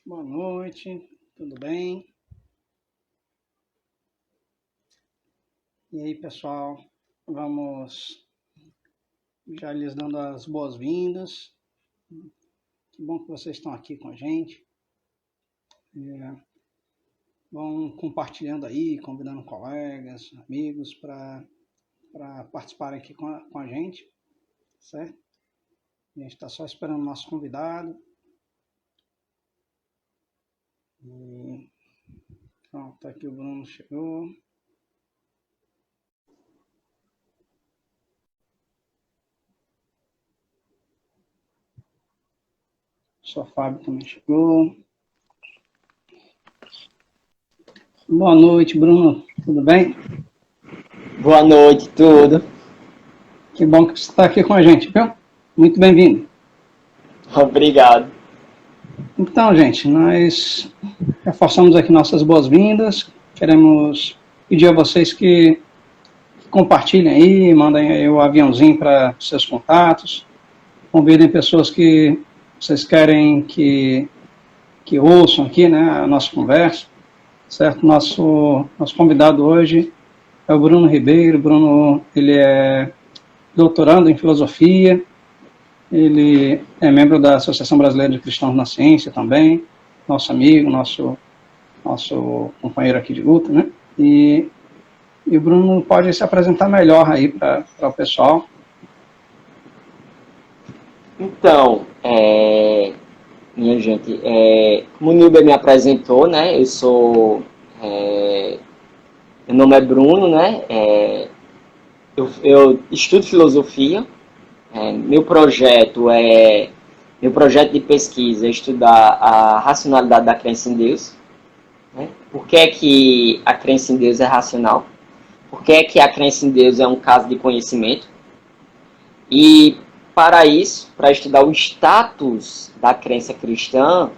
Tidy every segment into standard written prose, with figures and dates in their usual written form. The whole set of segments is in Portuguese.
Boa noite, tudo bem? E aí, pessoal, vamos já lhes dando as boas-vindas. Que bom que vocês estão aqui com a gente. Vão compartilhando aí, convidando colegas, amigos para participarem aqui com a gente, certo? A gente está só esperando o nosso convidado. E pronto, tá aqui o Bruno chegou. O Sr. Fábio também chegou. Boa noite, Bruno. Tudo bem? Boa noite, tudo. Que bom que você está aqui com a gente, viu? Muito bem-vindo. Obrigado. Então, gente, nós reforçamos aqui nossas boas-vindas. Queremos pedir a vocês que compartilhem aí, mandem aí o aviãozinho para seus contatos, convidem pessoas que vocês querem que ouçam aqui, né, a nossa conversa, certo? Nosso convidado hoje é o Bruno Ribeiro. Bruno, ele é doutorando em filosofia, ele é membro da Associação Brasileira de Cristãos na Ciência também, nosso amigo, nosso companheiro aqui de luta, né? E o Bruno pode se apresentar melhor aí para o pessoal. Então, minha gente, como o Nilber me apresentou, né? Meu nome é Bruno, né? Eu estudo filosofia. Meu projeto de pesquisa é estudar a racionalidade da crença em Deus. Né? Por que é que a crença em Deus é racional? Por que é que a crença em Deus é um caso de conhecimento? E para isso, para estudar o status da crença cristã,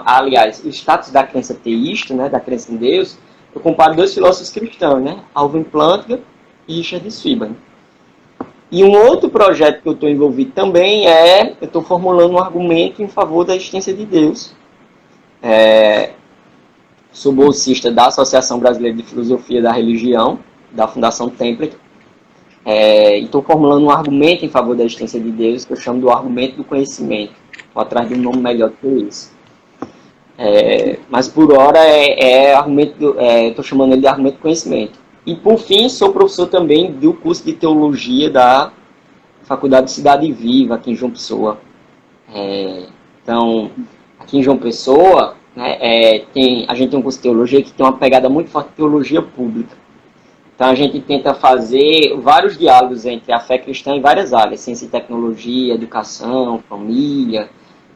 aliás, o status da crença teísta, né, da crença em Deus, eu comparo dois filósofos cristãos, né, Alvin Plantinga e Richard Swinburne. E um outro projeto que eu estou envolvido também eu estou formulando um argumento em favor da existência de Deus. Sou bolsista da Associação Brasileira de Filosofia da Religião, da Fundação Templeton. Estou formulando um argumento em favor da existência de Deus, que eu chamo do argumento do conhecimento. Estou atrás de um nome melhor do que isso. Mas por hora estou chamando ele de argumento do conhecimento. E por fim, sou professor também do curso de Teologia da Faculdade de Cidade Viva, aqui em João Pessoa. Então, aqui em João Pessoa, né, a gente tem um curso de Teologia que tem uma pegada muito forte de teologia pública. Então, a gente tenta fazer vários diálogos entre a fé cristã em várias áreas, ciência e tecnologia, educação, família,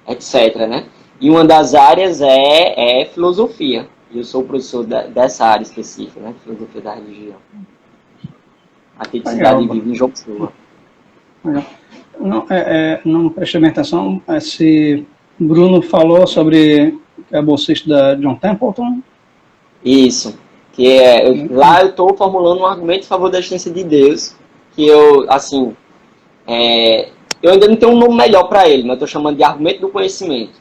etc. Né? E uma das áreas é filosofia. E eu sou professor dessa área específica, né? Filosofia da religião. Aqui de Cidade Viva, em João Pessoa. Não prestei bem atenção, se Bruno falou sobre a bolsista da John Templeton. Isso. Lá eu estou formulando um argumento em favor da existência de Deus, que eu ainda não tenho um nome melhor para ele, mas eu estou chamando de argumento do conhecimento.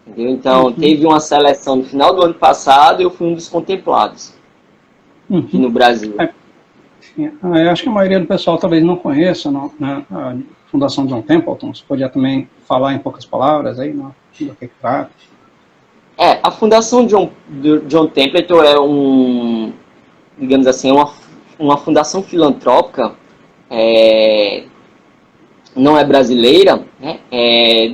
Entendeu? Então, teve uma seleção no final do ano passado e eu fui um dos contemplados aqui no Brasil. Eu acho que a maioria do pessoal talvez não conheça, né, a Fundação John Templeton. Você podia também falar em poucas palavras aí, do que trata. A Fundação John Templeton é digamos assim, uma fundação filantrópica, não é brasileira, né?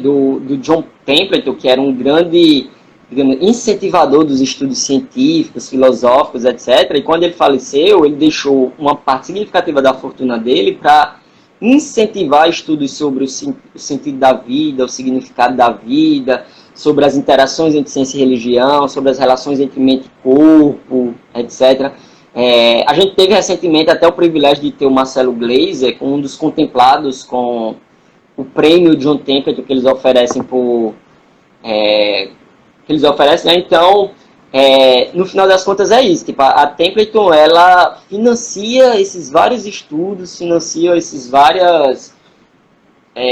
Do John Templeton, que era um grande, digamos, incentivador dos estudos científicos, filosóficos, etc. E quando ele faleceu, ele deixou uma parte significativa da fortuna dele para incentivar estudos sobre o sentido da vida, o significado da vida, sobre as interações entre ciência e religião, sobre as relações entre mente e corpo, etc. A gente teve recentemente até o privilégio de ter o Marcelo Gleiser, um dos contemplados com o prêmio John Templeton que eles oferecem né? Então, no final das contas é isso. Tipo, a Templeton, ela financia esses vários estudos, financia esses vários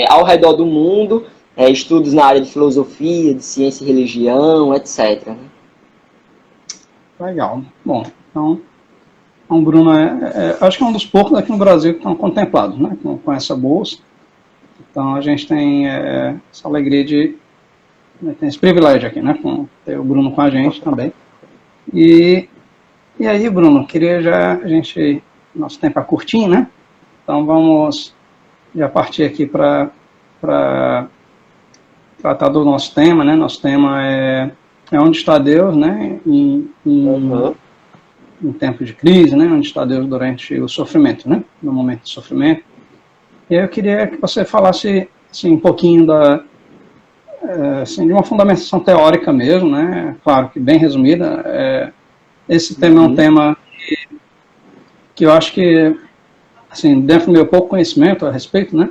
ao redor do mundo, estudos na área de filosofia, de ciência e religião, etc. Né? Legal. Bom, então Bruno, acho que é um dos poucos aqui no Brasil que estão contemplados, né, com essa bolsa. Então, a gente tem essa alegria de... tem esse privilégio aqui, né, com ter o Bruno com a gente também. E aí, Bruno, queria nosso tempo é curtinho, né? Então, vamos já partir aqui para tratar do nosso tema, né? Nosso tema é onde está Deus, né? Em tempo de crise, né? Onde está Deus durante o sofrimento, né? No momento de sofrimento. E aí eu queria que você falasse assim, um pouquinho assim, de uma fundamentação teórica mesmo, né? Claro que bem resumida. Esse tema é um tema que eu acho que, assim, dentro do meu pouco conhecimento a respeito, né?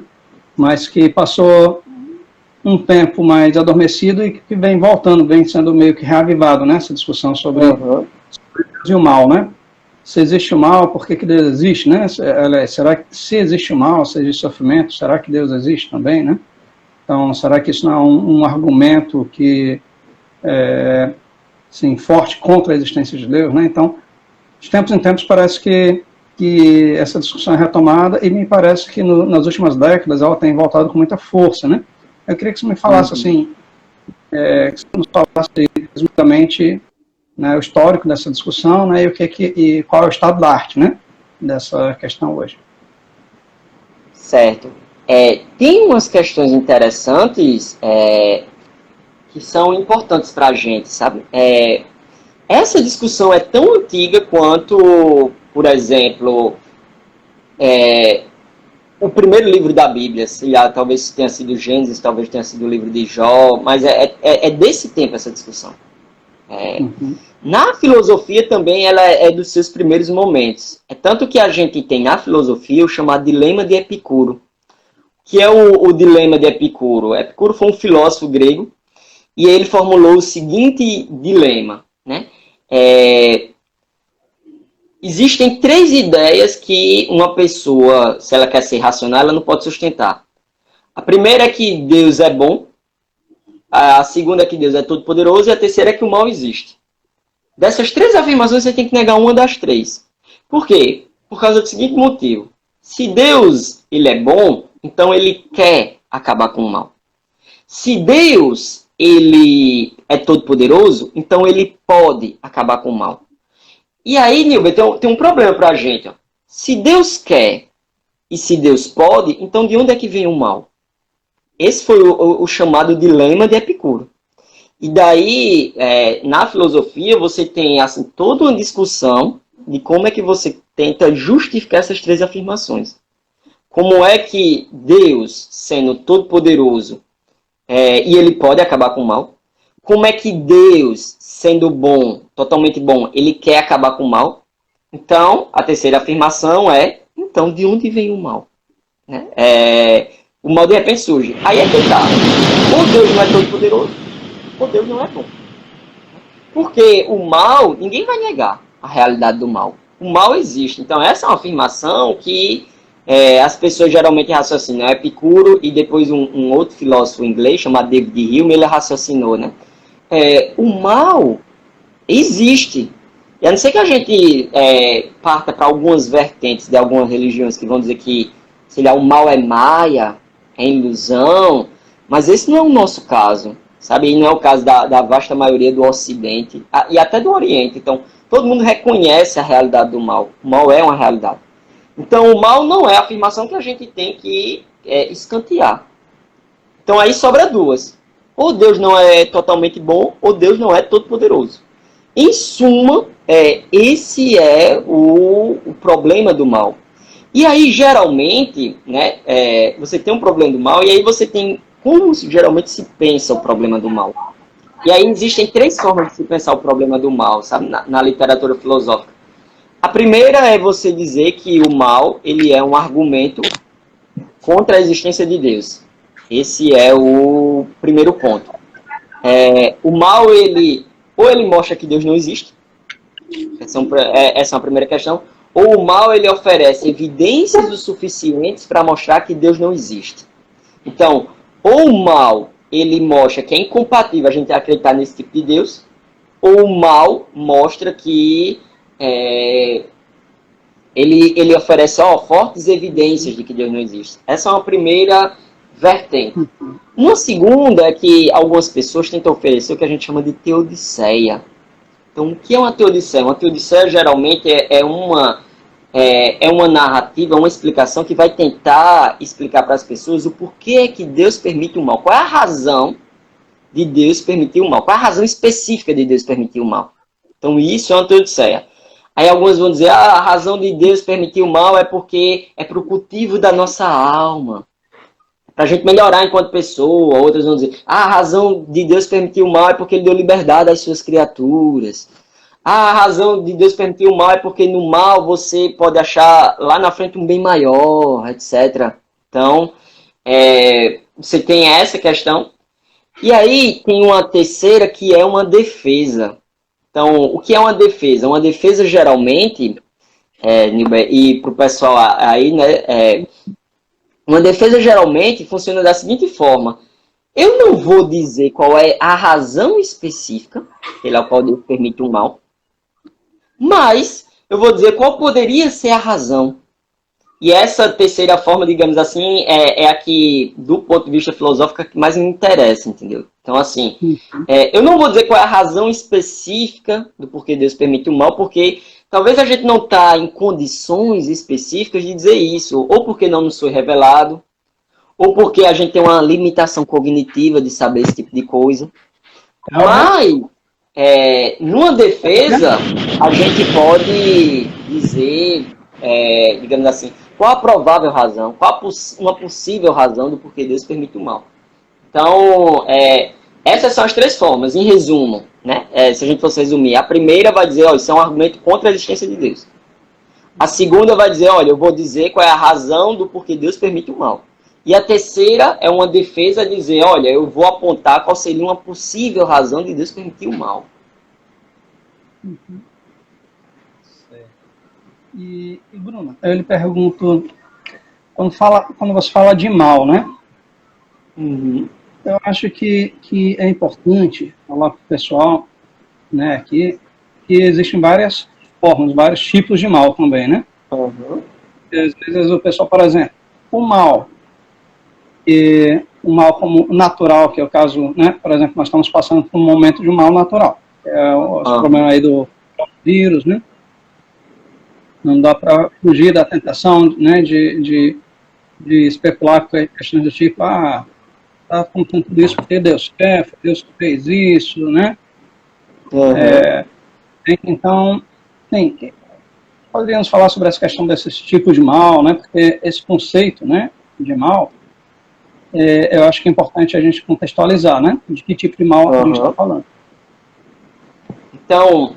Mas que passou um tempo mais adormecido e que vem voltando, vem sendo meio que reavivado, né? Essa discussão sobre Deus e o mal, né? Se existe o mal, por que Deus existe, né? Será que se existe o mal, se existe sofrimento, será que Deus existe também, né? Então, será que isso não é um argumento que assim, forte contra a existência de Deus, né? Então, de tempos em tempos parece que essa discussão é retomada e me parece que nas últimas décadas ela tem voltado com muita força, né? Eu queria que você me falasse assim, que você nos falasse resumidamente, né, o histórico dessa discussão, né, e qual é o estado da arte, né, dessa questão hoje. Certo. Tem umas questões interessantes que são importantes para a gente, sabe? Essa discussão é tão antiga quanto, por exemplo, o primeiro livro da Bíblia, talvez tenha sido Gênesis, talvez tenha sido o livro de Jó, mas é desse tempo essa discussão. Na filosofia também ela é dos seus primeiros momentos. É tanto que a gente tem na filosofia o chamado dilema de Epicuro. Que é o dilema de Epicuro? Epicuro foi um filósofo grego e ele formulou o seguinte dilema, né? Existem 3 ideias que uma pessoa, se ela quer ser racional, ela não pode sustentar. A primeira é que Deus é bom, a segunda é que Deus é todo-poderoso e a terceira é que o mal existe. Dessas 3 afirmações você tem que negar uma das 3. Por quê? Por causa do seguinte motivo. Se Deus ele é bom, então ele quer acabar com o mal. Se Deus ele é todo-poderoso, então ele pode acabar com o mal. E aí, Nilber, tem um problema para a gente. Ó. Se Deus quer e se Deus pode, então de onde é que vem o mal? Esse foi o chamado dilema de Epicuro. E daí, na filosofia, você tem assim, toda uma discussão de como é que você tenta justificar essas 3 afirmações. Como é que Deus, sendo todo-poderoso, e ele pode acabar com o mal? Como é que Deus, sendo bom, totalmente bom, ele quer acabar com o mal? Então, a terceira afirmação então, de onde vem o mal? Né? O mal de repente surge. Aí é que tá. Ou Deus não é todo-poderoso, ou Deus não é bom. Porque o mal, ninguém vai negar a realidade do mal. O mal existe. Então, essa é uma afirmação que as pessoas geralmente raciocinam. Epicuro e depois um outro filósofo inglês, chamado David Hume, ele raciocinou, né? O mal existe. E a não ser que a gente parta para algumas vertentes de algumas religiões que vão dizer que sei lá, o mal é maia, é ilusão, mas esse não é o nosso caso, sabe? E não é o caso da vasta maioria do Ocidente e até do Oriente. Então, todo mundo reconhece a realidade do mal. O mal é uma realidade. Então, o mal não é a afirmação que a gente tem que escantear. Então, aí sobra 2. Ou Deus não é totalmente bom, ou Deus não é todo-poderoso. Em suma, esse é o problema do mal. E aí, geralmente, né, você tem um problema do mal, e aí você tem como geralmente se pensa o problema do mal. E aí existem 3 formas de se pensar o problema do mal, sabe, na literatura filosófica. A primeira é você dizer que o mal ele é um argumento contra a existência de Deus. Esse é o primeiro ponto. O mal, ou ele mostra que Deus não existe, essa é uma primeira questão, ou o mal ele oferece evidências o suficientes para mostrar que Deus não existe. Então, ou o mal ele mostra que é incompatível a gente acreditar nesse tipo de Deus, ou o mal mostra que ele oferece fortes evidências de que Deus não existe. Essa é uma primeira vertente. Uma segunda é que algumas pessoas tentam oferecer o que a gente chama de teodiceia. Então, o que é uma teodiceia? Uma teodiceia geralmente é uma narrativa, uma explicação que vai tentar explicar para as pessoas o porquê que Deus permite o mal. Qual é a razão de Deus permitir o mal? Qual é a razão específica de Deus permitir o mal? Então, isso é uma teodiceia. Aí alguns vão dizer, a razão de Deus permitir o mal é porque é para o cultivo da nossa alma, para a gente melhorar enquanto pessoa. Outros vão dizer, a razão de Deus permitir o mal é porque ele deu liberdade às suas criaturas. A razão de Deus permitir o mal é porque no mal você pode achar lá na frente um bem maior, etc. Então, você tem essa questão. E aí tem uma terceira que é uma defesa. Então, o que é uma defesa? Uma defesa geralmente, e para o pessoal aí, né, uma defesa geralmente funciona da seguinte forma: eu não vou dizer qual é a razão específica pela qual Deus permite o mal, mas eu vou dizer qual poderia ser a razão. E essa terceira forma, digamos assim, é a que, do ponto de vista filosófico, que mais me interessa, entendeu? Então, assim, eu não vou dizer qual é a razão específica do porquê Deus permite o mal, porque talvez a gente não está em condições específicas de dizer isso, ou porque não nos foi revelado, ou porque a gente tem uma limitação cognitiva de saber esse tipo de coisa. Mas, numa defesa, a gente pode dizer, digamos assim, qual a provável razão, qual uma possível razão do porquê Deus permite o mal. Então, essas são as três formas, em resumo, né? Se a gente fosse resumir, a primeira vai dizer, isso é um argumento contra a existência de Deus. A segunda vai dizer, eu vou dizer qual é a razão do porquê Deus permite o mal. E a terceira é uma defesa a dizer, eu vou apontar qual seria uma possível razão de Deus permitir o mal. Certo. E Bruno, eu lhe pergunto, quando você fala de mal, né? Eu acho que é importante falar para o pessoal, né, que existem várias formas, vários tipos de mal também, né? Às vezes o pessoal, por exemplo, o mal como natural, que é o caso, né? Por exemplo, nós estamos passando por um momento de um mal natural, que é o problema aí do vírus, né? Não dá para fugir da tentação, né, de especular com questões do tipo, está acontecendo tudo isso porque Deus quer, foi Deus que fez isso, né? Então, poderíamos falar sobre essa questão desses tipos de mal, né? Porque esse conceito, né, de mal, eu acho que é importante a gente contextualizar, né? De que tipo de mal a gente está falando. Então,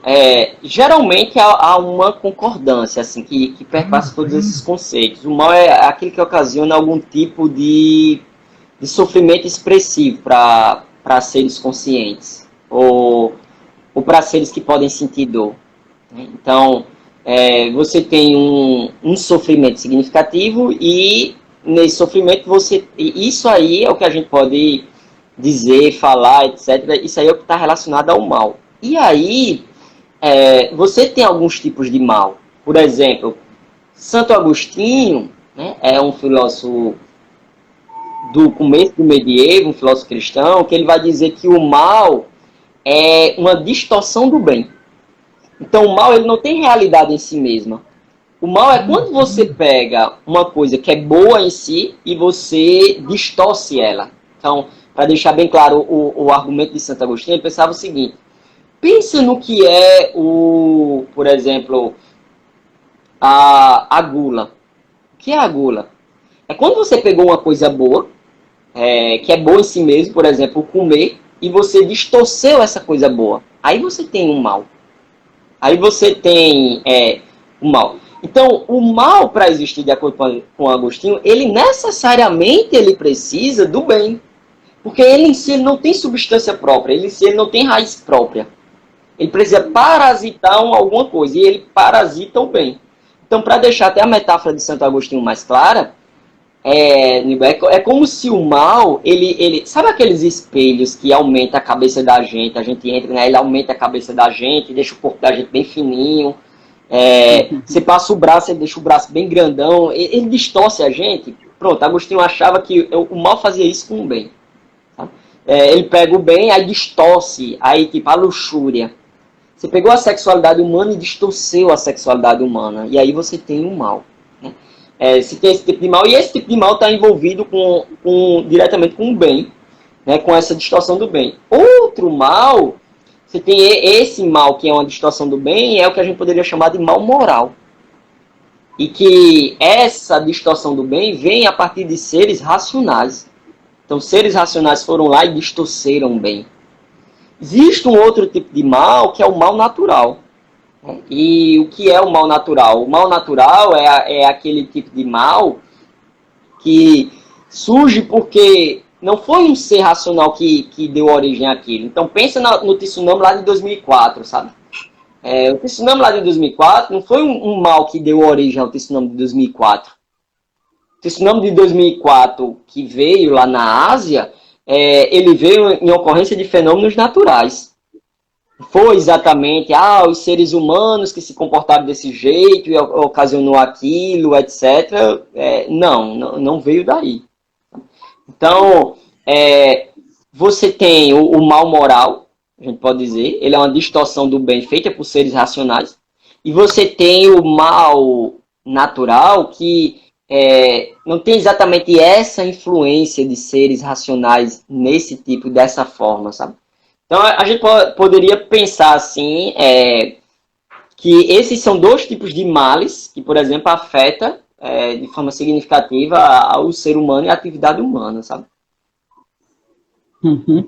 geralmente há uma concordância assim, que perpassa todos esses conceitos. O mal é aquele que ocasiona algum tipo de sofrimento expressivo para seres conscientes, ou para seres que podem sentir dor. Então, você tem um sofrimento significativo e nesse sofrimento isso aí é o que a gente pode dizer, falar, etc. Isso aí é o que está relacionado ao mal. E aí, você tem alguns tipos de mal. Por exemplo, Santo Agostinho, né, é um filósofo do começo do medievo, um filósofo cristão, que ele vai dizer que o mal é uma distorção do bem. Então, o mal ele não tem realidade em si mesma. O mal é quando você pega uma coisa que é boa em si e você distorce ela. Então, para deixar bem claro o argumento de Santo Agostinho, ele pensava o seguinte: pensa no que é, por exemplo, a gula. O que é a gula? É quando você pegou uma coisa boa, que é boa em si mesmo, por exemplo, comer, e você distorceu essa coisa boa. Aí você tem um mal. Aí você tem o mal. Então, o mal, para existir de acordo com Agostinho, ele necessariamente precisa do bem. Porque ele em si não tem substância própria, ele em si não tem raiz própria. Ele precisa parasitar alguma coisa, e ele parasita o bem. Então, para deixar até a metáfora de Santo Agostinho mais clara, É como se o mal, ele sabe aqueles espelhos que aumenta a cabeça da gente, a gente entra, né, ele aumenta a cabeça da gente, deixa o corpo da gente bem fininho, você passa o braço, ele deixa o braço bem grandão, ele distorce a gente. Pronto, Agostinho achava que o mal fazia isso com o bem. Tá? Ele pega o bem, aí distorce, aí tipo a luxúria. Você pegou a sexualidade humana e distorceu a sexualidade humana, e aí você tem o mal. Você tem esse tipo de mal, e esse tipo de mal está envolvido diretamente com o bem, né, com essa distorção do bem. Outro mal, você tem esse mal que é uma distorção do bem, é o que a gente poderia chamar de mal moral. E que essa distorção do bem vem a partir de seres racionais. Então, seres racionais foram lá e distorceram o bem. Existe um outro tipo de mal, que é o mal natural. E o que é o mal natural? O mal natural é aquele tipo de mal que surge porque não foi um ser racional que deu origem àquilo. Então pensa no tsunami lá de 2004, sabe? O tsunami lá de 2004 não foi um mal que deu origem ao tsunami de 2004. O tsunami de 2004 que veio lá na Ásia, ele veio em ocorrência de fenômenos naturais. Foi exatamente os seres humanos que se comportaram desse jeito e ocasionou aquilo, etc. Não veio daí. Então, você tem o mal moral, a gente pode dizer, ele é uma distorção do bem feita por seres racionais, e você tem o mal natural, que não tem exatamente essa influência de seres racionais nesse tipo, dessa forma, sabe? Então, a gente poderia pensar assim, que esses são dois tipos de males que, por exemplo, afetam de forma significativa ao ser humano e à atividade humana, sabe? Uhum.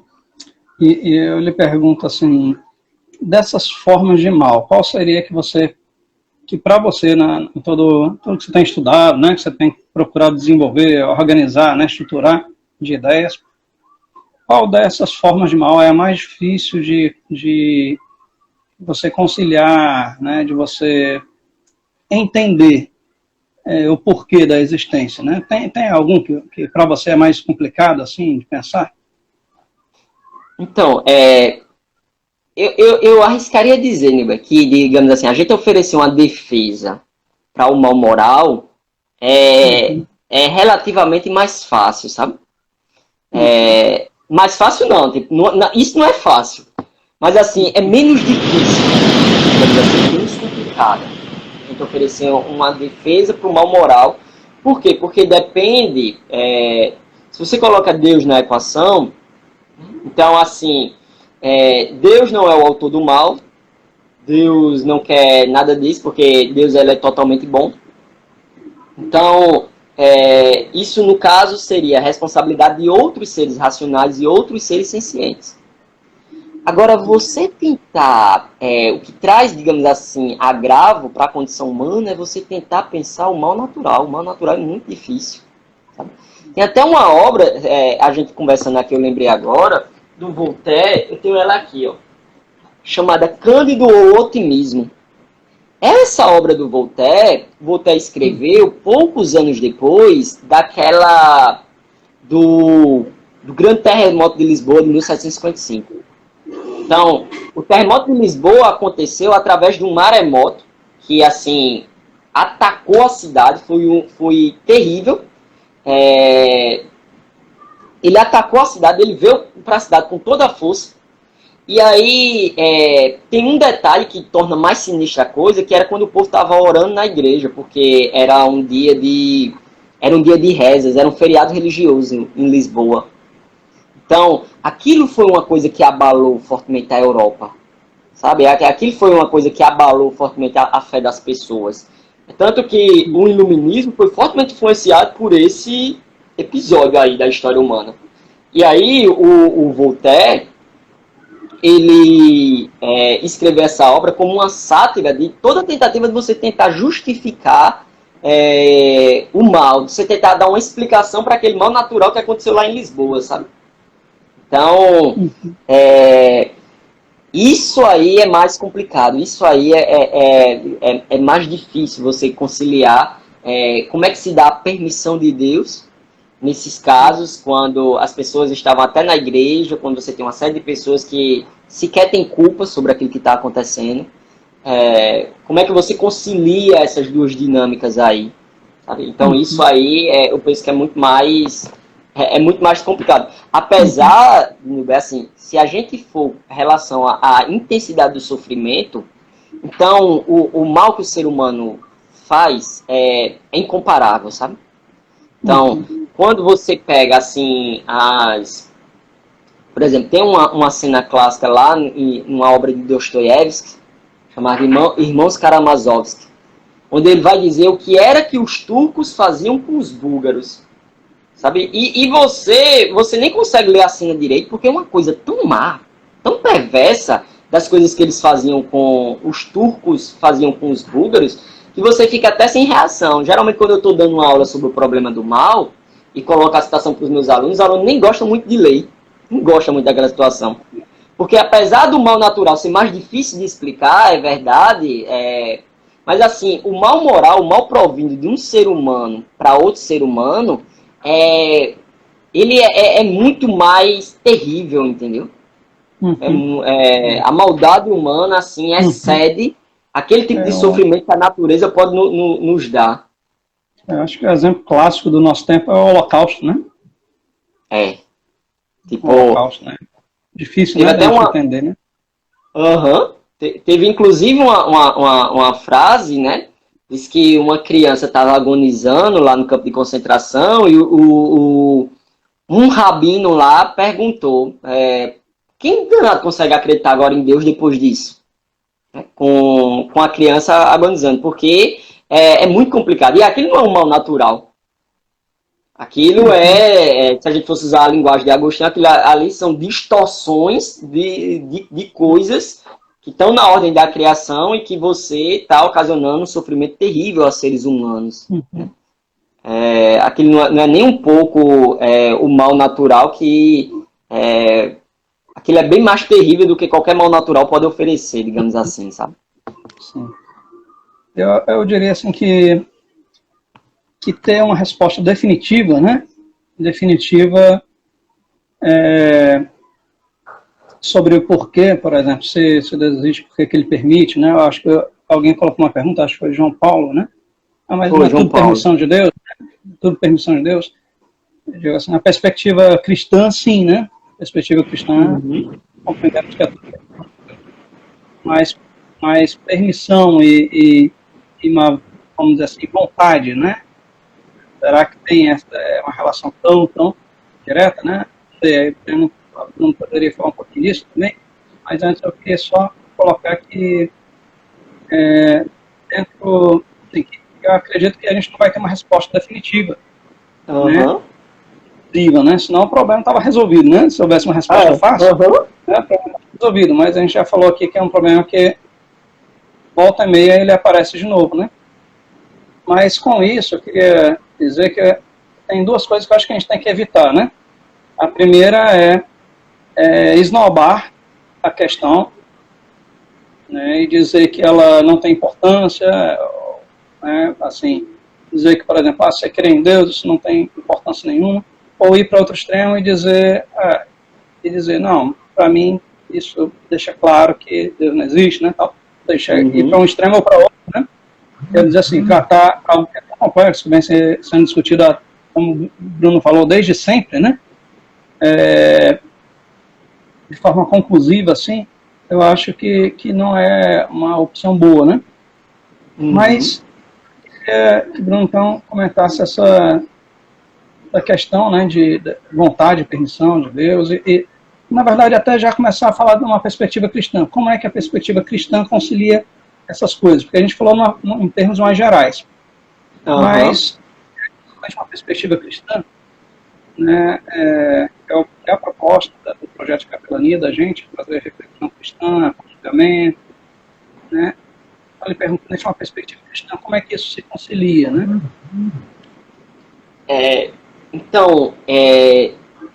E eu lhe pergunto assim, dessas formas de mal, qual seria que para você, tudo que você tem estudado, né, que você tem procurado desenvolver, organizar, né, estruturar de ideias, qual dessas formas de mal é a mais difícil de você conciliar, né, de você entender o porquê da existência, né? Tem algum que para você é mais complicado assim de pensar? Então, eu arriscaria dizer, Nilber, que, digamos assim, a gente oferecer uma defesa para o mal moral é relativamente mais fácil, sabe? Mais fácil não, tipo, isso não é fácil, mas assim, é menos difícil, digamos assim, menos complicado a gente oferecer uma defesa para o mal moral. Por quê? Porque depende, se você coloca Deus na equação, então assim, Deus não é o autor do mal, Deus não quer nada disso, porque Deus ele é totalmente bom. Então, isso no caso seria a responsabilidade de outros seres racionais e outros seres sencientes. Agora, você tentar, o que traz, digamos assim, agravo para a condição humana é você tentar pensar o mal natural. O mal natural é muito difícil. Sabe? Tem até uma obra, a gente conversando aqui, eu lembrei agora, do Voltaire, eu tenho ela aqui, ó, chamada Cândido ou Otimismo. Essa obra do Voltaire escreveu poucos anos depois do grande terremoto de Lisboa de 1755. Então, o terremoto de Lisboa aconteceu através de um maremoto que, assim, atacou a cidade, foi terrível. Ele atacou a cidade, ele veio para a cidade com toda a força. E aí, tem um detalhe que torna mais sinistra a coisa, que era quando o povo estava orando na igreja, porque era um dia de rezas, era um feriado religioso em Lisboa. Então, aquilo foi uma coisa que abalou fortemente a Europa, sabe? Aquilo foi uma coisa que abalou fortemente a fé das pessoas. Tanto que o iluminismo foi fortemente influenciado por esse episódio aí da história humana. E aí, o Voltaire, ele escreveu essa obra como uma sátira de toda tentativa de você tentar justificar o mal, de você tentar dar uma explicação para aquele mal natural que aconteceu lá em Lisboa, sabe? Então, isso aí é mais complicado, isso aí é mais difícil você conciliar como é que se dá a permissão de Deus nesses casos, quando as pessoas estavam até na igreja, quando você tem uma série de pessoas que sequer têm culpa sobre aquilo que está acontecendo. Como é que você concilia essas duas dinâmicas aí? Sabe? Então, isso aí, eu penso que é muito mais complicado. Apesar, assim, se a gente for em relação à intensidade do sofrimento, então, o mal que o ser humano faz é incomparável, sabe? Então, quando você pega, assim, por exemplo, tem uma cena clássica lá em uma obra de Dostoiévski, chamada Irmãos Karamazovski, onde ele vai dizer o que era que os turcos faziam com os búlgaros, sabe? E você nem consegue ler a cena direito, porque é uma coisa tão má, tão perversa, das coisas que eles faziam os turcos faziam com os búlgaros, que você fica até sem reação. Geralmente, quando eu estou dando uma aula sobre o problema do mal, e coloco a situação para os meus alunos, os alunos nem gostam muito de ler, não gostam muito daquela situação. Porque apesar do mal natural ser mais difícil de explicar, é verdade, mas assim, o mal moral, o mal provindo de um ser humano para outro ser humano, ele é muito mais terrível, entendeu? A maldade humana, assim, excede aquele tipo de sofrimento que a natureza pode nos dar. Eu acho que o exemplo clássico do nosso tempo é o Holocausto, né? Tipo, o Holocausto, né? Difícil, né, de entender, né? Teve, inclusive, uma frase, né? Diz que uma criança estava agonizando lá no campo de concentração e um rabino lá perguntou, quem danado consegue acreditar agora em Deus depois disso? Com a criança agonizando, porque é muito complicado. E aquilo não é um mal natural. Aquilo se a gente fosse usar a linguagem de Agostinho, aquilo ali são distorções de coisas que estão na ordem da criação e que você está ocasionando um sofrimento terrível a seres humanos. Aquilo não é nem um pouco o mal natural, que aquilo é bem mais terrível do que qualquer mal natural pode oferecer, digamos assim, sabe? Sim. Eu diria assim que ter uma resposta definitiva, né? Definitiva sobre o porquê, por exemplo, se Deus existe, por que ele permite, né? Eu acho que alguém colocou uma pergunta, acho que foi João Paulo, né? Mas não é tudo permissão de Deus? Né? Tudo permissão de Deus? Eu digo assim, na perspectiva cristã, sim, né? Perspectiva cristã, compreendemos que é tudo. Mas permissão e uma, vamos dizer assim, vontade, né? Será que tem uma relação tão direta, né? Eu não poderia falar um pouquinho disso também, mas antes eu queria só colocar que dentro, assim, eu acredito que a gente não vai ter uma resposta definitiva, né? Senão o problema estava resolvido, né? Se houvesse uma resposta fácil, o problema estava resolvido, mas a gente já falou aqui que é um problema que volta e meia ele aparece de novo, né? Mas com isso eu queria dizer que tem duas coisas que eu acho que a gente tem que evitar, né? A primeira é esnobar a questão, né, e dizer que ela não tem importância, né, assim, dizer que, por exemplo, você crê em Deus, isso não tem importância nenhuma, ou ir para outro extremo e dizer, não, para mim isso deixa claro que Deus não existe, né, tal. Ir para um extremo ou para outro, né? Quer dizer assim, tratar algo que é tão complexo, que vem sendo discutido, como o Bruno falou, desde sempre, né? De forma conclusiva, assim, eu acho que não é uma opção boa, né? Mas que o Bruno, então, comentasse essa questão, né, de vontade, permissão de Deus e, na verdade, até já começar a falar de uma perspectiva cristã. Como é que a perspectiva cristã concilia essas coisas? Porque a gente falou em termos mais gerais. Mas, uma perspectiva cristã, né, é a proposta do projeto de capelania da gente, fazer reflexão cristã, aconselhamento, né? Eu lhe pergunto, nessa uma perspectiva cristã, como é que isso se concilia, né? Então,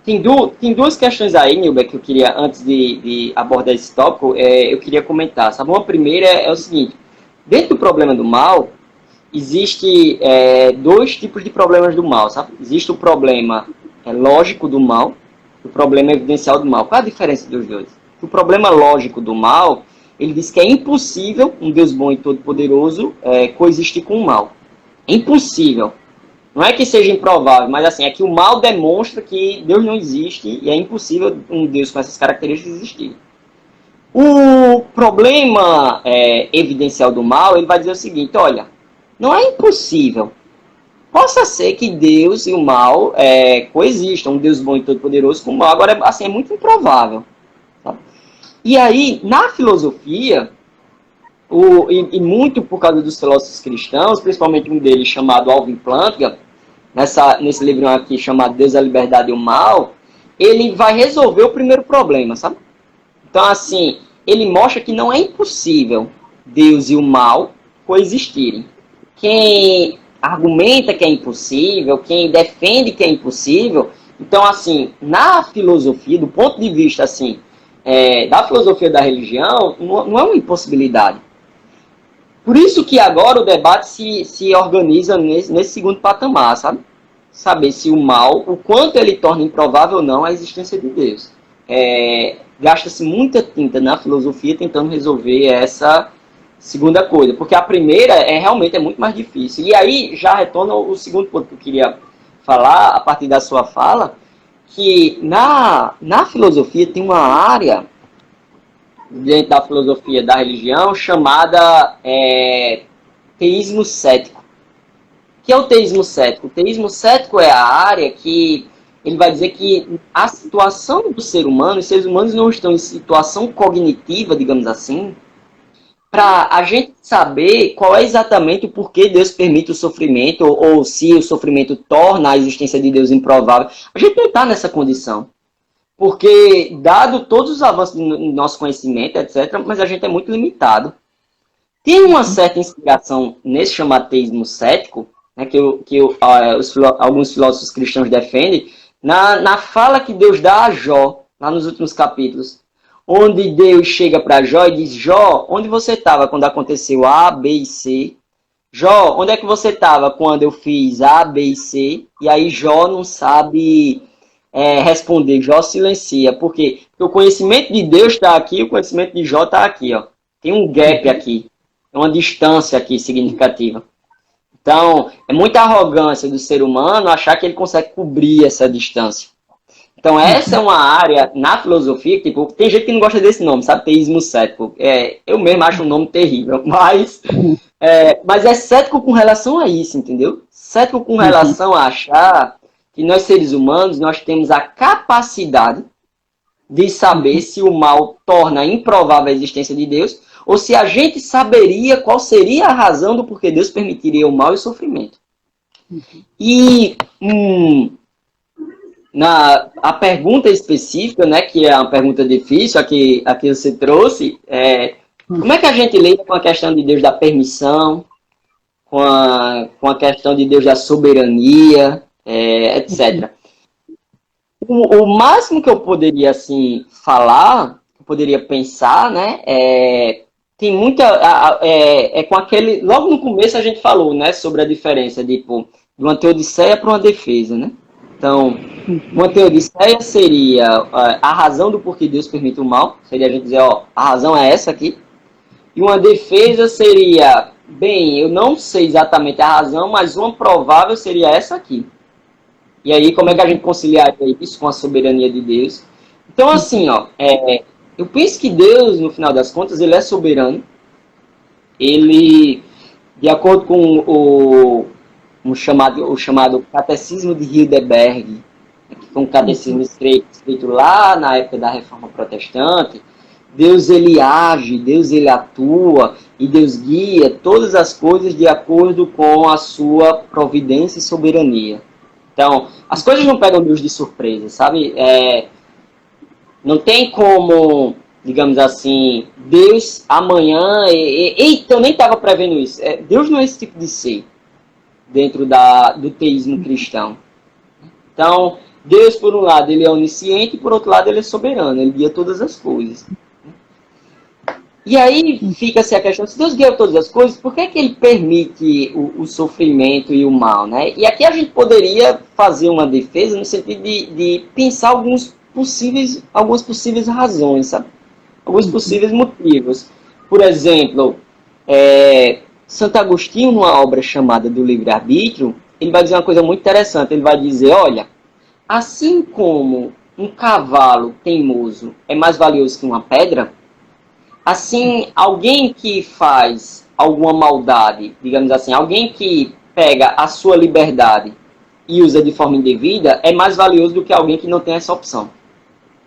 tem duas questões aí, Nilber, que eu queria, antes de abordar esse tópico, eu queria comentar. Sabe? Uma primeira é o seguinte: dentro do problema do mal, existe dois tipos de problemas do mal, sabe? Existe o problema lógico do mal, o problema evidencial do mal. Qual a diferença dos dois? O problema lógico do mal, ele diz que é impossível um Deus bom e todo-poderoso coexistir com o mal. É impossível. Não é que seja improvável, mas assim, é que o mal demonstra que Deus não existe e é impossível um Deus com essas características existir. O problema evidencial do mal, ele vai dizer o seguinte, olha, não é impossível. Possa ser que Deus e o mal coexistam, um Deus bom e todo-poderoso com o mal, agora assim, é muito improvável. Sabe? E aí, na filosofia, e muito por causa dos filósofos cristãos, principalmente um deles chamado Alvin Plantinga, nesse livro aqui chamado Deus, a Liberdade e o Mal, ele vai resolver o primeiro problema, sabe? Então, assim, ele mostra que não é impossível Deus e o mal coexistirem. Quem argumenta que é impossível, quem defende que é impossível, então, assim, na filosofia, do ponto de vista, assim, da filosofia da religião, não é uma impossibilidade. Por isso que agora o debate se organiza nesse segundo patamar, sabe? Saber se o mal, o quanto ele torna improvável ou não a existência de Deus. Gasta-se muita tinta na filosofia tentando resolver essa segunda coisa, porque a primeira realmente é muito mais difícil. E aí já retorna o segundo ponto que eu queria falar a partir da sua fala, que na filosofia tem uma área dentro da filosofia da religião chamada teísmo cético. O que é o teísmo cético? O teísmo cético é a área que ele vai dizer que a situação do ser humano, os seres humanos não estão em situação cognitiva, digamos assim, para a gente saber qual é exatamente o porquê Deus permite o sofrimento, ou se o sofrimento torna a existência de Deus improvável. A gente não está nessa condição. Porque, dado todos os avanços do nosso conhecimento, etc., mas a gente é muito limitado. Tem uma certa inspiração nesse chamado teísmo cético, né, que alguns filósofos cristãos defendem, na fala que Deus dá a Jó, lá nos últimos capítulos, onde Deus chega para Jó e diz, Jó, onde você estava quando aconteceu A, B e C? Jó, onde é que você estava quando eu fiz A, B e C? E aí Jó não sabe responder, Jó silencia. Por quê? Porque o conhecimento de Deus está aqui, o conhecimento de Jó está aqui. Ó. Tem um gap aqui, uma distância aqui significativa. Então, é muita arrogância do ser humano achar que ele consegue cobrir essa distância. Então, essa é uma área na filosofia que tipo, tem gente que não gosta desse nome, sabe? Teísmo cético. Eu mesmo acho um nome terrível, mas é cético com relação a isso, entendeu? Cético com relação a achar que nós, seres humanos, nós temos a capacidade de saber se o mal torna improvável a existência de Deus, ou se a gente saberia qual seria a razão do porquê Deus permitiria o mal e o sofrimento. E a pergunta específica, né, que é uma pergunta difícil, aqui você trouxe, como é que a gente lida com a questão de Deus da permissão, com a questão de Deus da soberania, etc. O máximo que eu poderia assim falar, que eu poderia pensar, né, tem muita com aquele, logo no começo a gente falou, né, sobre a diferença de uma teodiceia para uma defesa, né? Então, uma teodiceia seria a razão do porquê Deus permite o mal, seria a gente dizer, ó, a razão é essa aqui. E uma defesa seria, bem, eu não sei exatamente a razão, mas uma provável seria essa aqui. E aí, como é que a gente conciliaria isso com a soberania de Deus? Então, assim, ó, eu penso que Deus, no final das contas, ele é soberano. Ele, de acordo com o chamado Catecismo de Heidelberg, que foi um catecismo escrito lá na época da Reforma Protestante, Deus ele age, Deus ele atua e Deus guia todas as coisas de acordo com a sua providência e soberania. Então, as coisas não pegam Deus de surpresa, sabe? Não tem como, digamos assim, Deus amanhã... Eita, eu nem estava prevendo isso. Deus não é esse tipo de ser dentro do teísmo cristão. Então, Deus, por um lado, ele é onisciente e por outro lado, ele é soberano. Ele guia todas as coisas. E aí fica-se a questão, se Deus criou todas as coisas, por que é que ele permite o sofrimento e o mal, né? E aqui a gente poderia fazer uma defesa no sentido de pensar algumas possíveis razões, sabe? Alguns possíveis motivos. Por exemplo, Santo Agostinho, numa obra chamada do Livre-Arbítrio, ele vai dizer uma coisa muito interessante. Ele vai dizer, olha, assim como um cavalo teimoso é mais valioso que uma pedra, assim, alguém que faz alguma maldade, digamos assim, alguém que pega a sua liberdade e usa de forma indevida, é mais valioso do que alguém que não tem essa opção.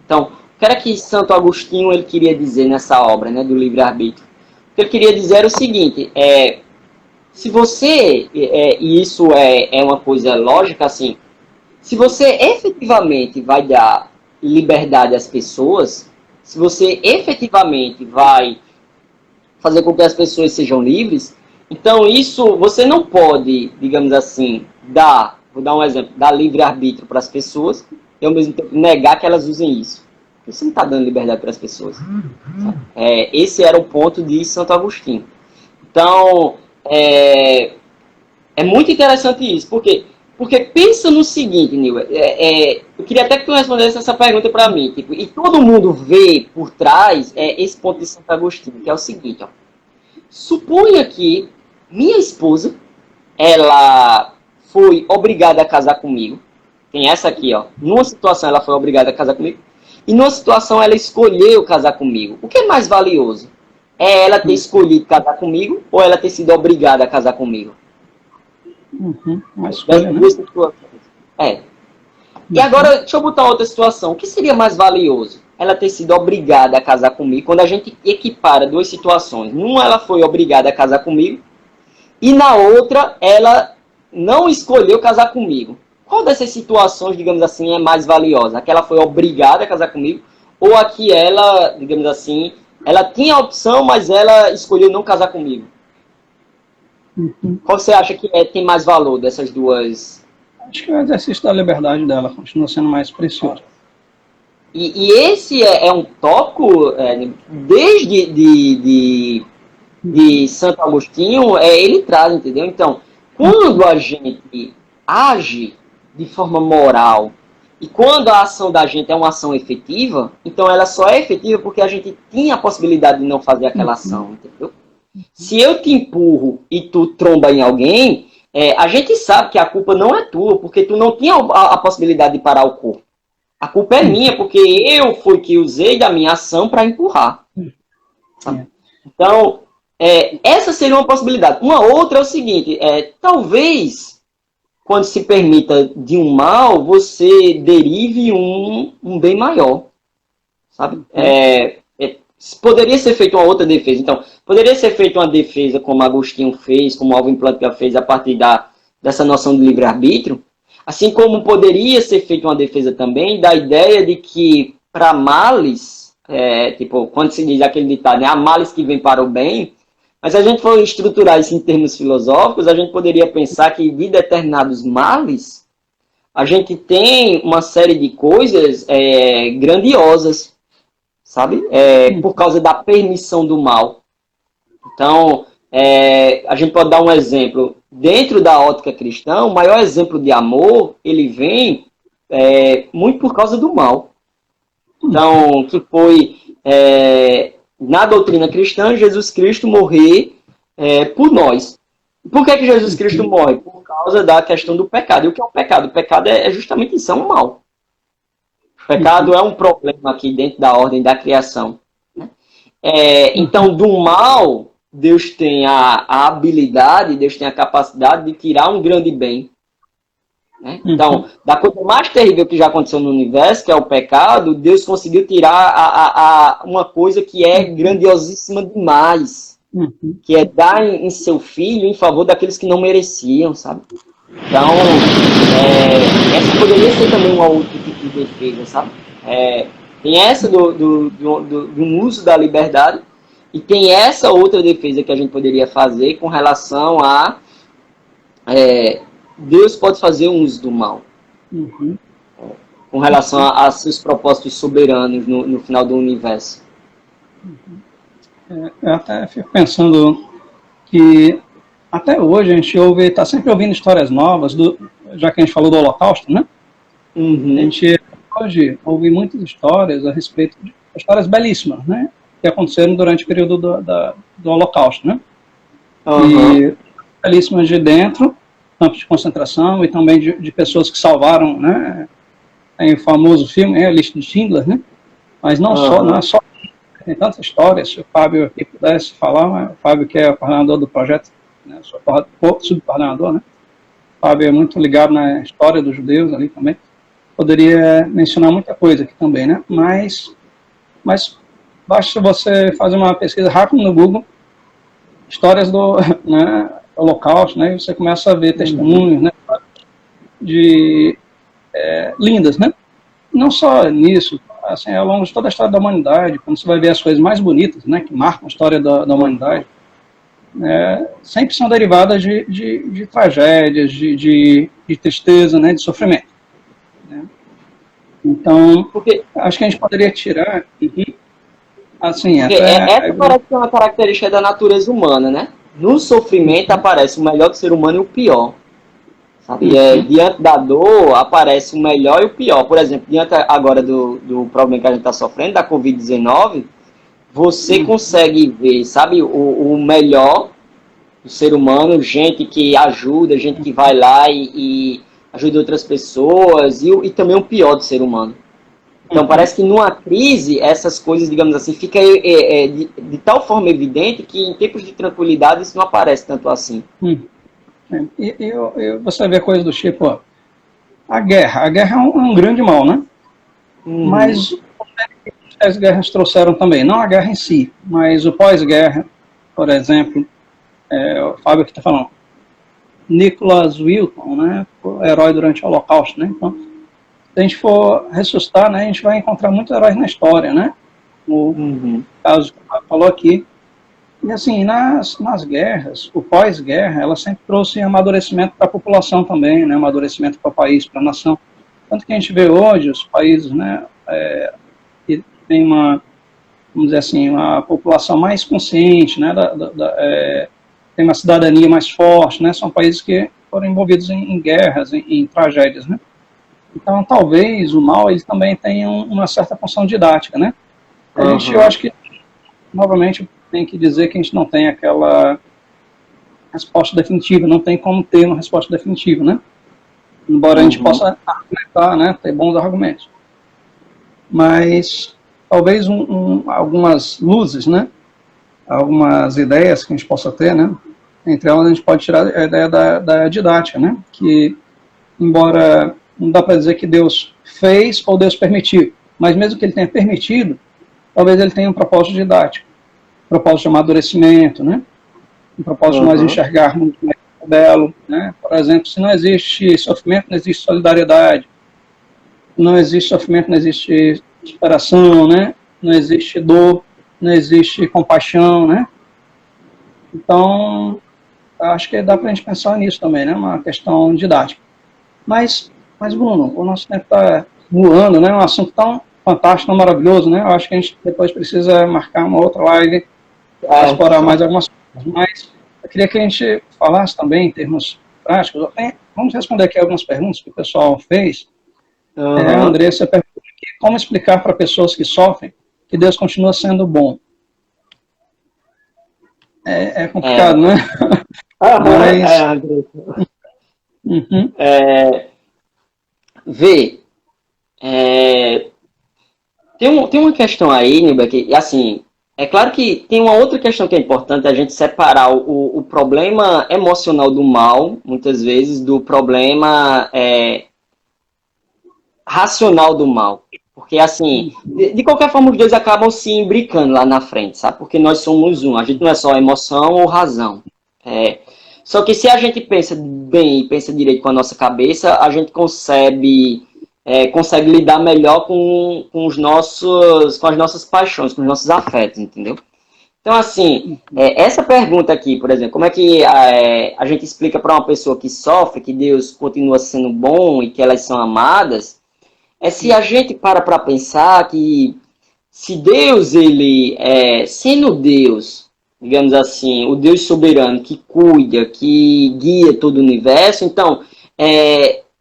Então, o que era que Santo Agostinho ele queria dizer nessa obra, né, do livre-arbítrio? O que ele queria dizer era o seguinte, se você, e isso é uma coisa lógica, assim, se você efetivamente vai dar liberdade às pessoas, se você efetivamente vai fazer com que as pessoas sejam livres, então isso você não pode, digamos assim, vou dar um exemplo, dar livre-arbítrio para as pessoas e ao mesmo tempo negar que elas usem isso. Você não está dando liberdade para as pessoas. Esse era o ponto de Santo Agostinho. Então, é muito interessante isso. Por quê? Porque pensa no seguinte, Nil, eu queria até que tu respondesse essa pergunta para mim. Tipo, e todo mundo vê por trás esse ponto de Santo Agostinho, que é o seguinte, ó. Suponha que minha esposa, ela foi obrigada a casar comigo. Tem essa aqui, ó. Numa situação ela foi obrigada a casar comigo. E numa situação ela escolheu casar comigo. O que é mais valioso? É ela ter escolhido casar comigo ou ela ter sido obrigada a casar comigo? Uma escolha, né? E agora, deixa eu botar outra situação. O que seria mais valioso? Ela ter sido obrigada a casar comigo. Quando a gente equipara duas situações. Numa ela foi obrigada a casar comigo. E na outra ela não escolheu casar comigo. Qual dessas situações, digamos assim, é mais valiosa? A que ela foi obrigada a casar comigo? Ou a que ela, digamos assim, ela tinha a opção, mas ela escolheu não casar comigo? Qual você acha que tem mais valor dessas duas? Acho que o exercício da liberdade dela continua sendo mais precioso. E esse é um tópico, desde de Santo Agostinho, ele traz, entendeu? Então, quando a gente age de forma moral e quando a ação da gente é uma ação efetiva, então ela só é efetiva porque a gente tinha a possibilidade de não fazer aquela ação, entendeu? Se eu te empurro e tu tromba em alguém, a gente sabe que a culpa não é tua, porque tu não tinha a possibilidade de parar o corpo. A culpa é minha, porque eu fui que usei da minha ação para empurrar. Sabe? Então, essa seria uma possibilidade. Uma outra é o seguinte, talvez, quando se permita de um mal, você derive um bem maior. Sabe? Poderia ser feita uma outra defesa. Então, poderia ser feita uma defesa como Agostinho fez, como Alvin Plantinga fez, a partir dessa noção de livre-arbítrio. Assim como poderia ser feita uma defesa também da ideia de que, para males, tipo, quando se diz aquele ditado, há males que vêm para o bem, mas se a gente for estruturar isso em termos filosóficos, a gente poderia pensar que de determinados males, a gente tem uma série de coisas grandiosas, sabe? Por causa da permissão do mal. Então, a gente pode dar um exemplo. Dentro da ótica cristã, o maior exemplo de amor, ele vem muito por causa do mal. Então, que foi, na doutrina cristã, Jesus Cristo morrer por nós. Por que Jesus Cristo morre? Por causa da questão do pecado. E o que é o pecado? O pecado é justamente isso, é um mal. O pecado é um problema aqui dentro da ordem da criação. Né? Então, do mal, Deus tem a habilidade, Deus tem a capacidade de tirar um grande bem. Né? Então, da coisa mais terrível que já aconteceu no universo, que é o pecado, Deus conseguiu tirar uma coisa que é grandiosíssima demais, que é dar em seu filho em favor daqueles que não mereciam, sabe? Então, essa poderia ser também uma outra tipo de defesa, sabe? Tem essa do uso da liberdade e tem essa outra defesa que a gente poderia fazer com relação a Deus pode fazer um uso do mal. Com relação a seus propósitos soberanos no final do universo. Eu até fico pensando que até hoje a gente está sempre ouvindo histórias novas, já que a gente falou do Holocausto, né? A Uhum. gente hoje ouve muitas histórias a respeito de histórias belíssimas, né? Que aconteceram durante o período do Holocausto, né? Aham. E belíssimas de dentro, campos de concentração e também de pessoas que salvaram, né? Tem o famoso filme, a Lista de Schindler, né? Mas não é Aham. só, tem tantas histórias. Se o Fábio aqui pudesse falar, né? O Fábio que é o coordenador do projeto, né? Subcoordenador, né? O Fábio é muito ligado na história dos judeus ali também. Poderia mencionar muita coisa aqui também, né? Mas basta você fazer uma pesquisa rápida no Google, histórias do, né, Holocausto, né? E você começa a ver Uhum. testemunhos, né? De lindas, né? Não só nisso, assim, ao longo de toda a história da humanidade, quando você vai ver as coisas mais bonitas, né, que marcam a história da Aham. humanidade, sempre são derivadas de tragédias, de tristeza, né, de sofrimento. Né? Então, Porque, acho que a gente poderia tirar, assim, porque até... essa parece que é uma característica da natureza humana, né? No sofrimento aparece o melhor do ser humano e o pior. Sabe? Uhum, Diante da dor aparece o melhor e o pior. Por exemplo, diante agora do problema que a gente está sofrendo, da Covid-19, você uhum, consegue ver, sabe, o melhor do ser humano, gente que ajuda, gente que vai lá e ajuda outras pessoas, e também o pior do ser humano. Então uhum, parece que numa crise, essas coisas, digamos assim, fica de tal forma evidente que em tempos de tranquilidade isso não aparece tanto assim. uhum. Você vê coisas do tipo, ó, a guerra é um grande mal, né? Uhum. Mas as guerras trouxeram também, não a guerra em si, mas o pós-guerra, por exemplo, o Fábio que está falando, Nicholas Wilson, né, o herói durante o Holocausto, né? Então, se a gente for ressuscitar, né, a gente vai encontrar muitos heróis na história, né? O Uhum. caso que o Fábio falou aqui. E assim, nas guerras, o pós-guerra, ela sempre trouxe amadurecimento para a população também, né? Amadurecimento para o país, para a nação. Tanto que a gente vê hoje os países, né, que tem uma, vamos dizer assim, uma população mais consciente, né, tem uma cidadania mais forte, né, são países que foram envolvidos em guerras, em tragédias, né. Então, talvez o mal ele também tenha uma certa função didática, né. Eu Uhum. acho que, novamente, tem que dizer que a gente não tem aquela resposta definitiva, não tem como ter uma resposta definitiva, né. Embora a gente Uhum. possa argumentar, né, ter bons argumentos. Mas talvez algumas luzes, né, algumas ideias que a gente possa ter, né? Entre elas a gente pode tirar a ideia da didática, né? Que, embora não dá para dizer que Deus fez ou Deus permitiu, mas mesmo que ele tenha permitido, talvez ele tenha um propósito didático, um propósito de amadurecimento, né? Um propósito de nós Uhum. enxergarmos mais belo, né? Por exemplo, se não existe sofrimento, não existe solidariedade, não existe sofrimento, não existe superação, né? Não existe dor, não existe compaixão, né? Então, acho que dá para a gente pensar nisso também, né? Uma questão didática. Mas Bruno, o nosso tempo está voando, né? Um assunto tão fantástico, tão maravilhoso, né? Eu acho que a gente depois precisa marcar uma outra live para É. explorar mais algumas coisas. Mas eu queria que a gente falasse também em termos práticos. Vamos responder aqui algumas perguntas que o pessoal fez. A Uhum. Andressa perguntou aqui, como explicar para pessoas que sofrem que Deus continua sendo bom? É complicado, É. né? Aham. É, Mas, Andressa. uhum, É, vê, é, tem uma questão aí, Nilber, que, assim, é claro que tem uma outra questão que é importante a gente separar o problema emocional do mal, muitas vezes, do problema racional do mal. Porque, assim, de qualquer forma, os dois acabam se imbricando lá na frente, sabe? Porque nós somos um, a gente não é só emoção ou razão. É, só que se a gente pensa bem e pensa direito com a nossa cabeça, a gente consegue lidar melhor com com as nossas paixões, com os nossos afetos, entendeu? Então, assim, essa pergunta aqui, por exemplo, como é que a gente explica para uma pessoa que sofre que Deus continua sendo bom e que elas são amadas, é se a gente para pensar que se Deus, ele sendo Deus, digamos assim, o Deus soberano que cuida, que guia todo o universo, então,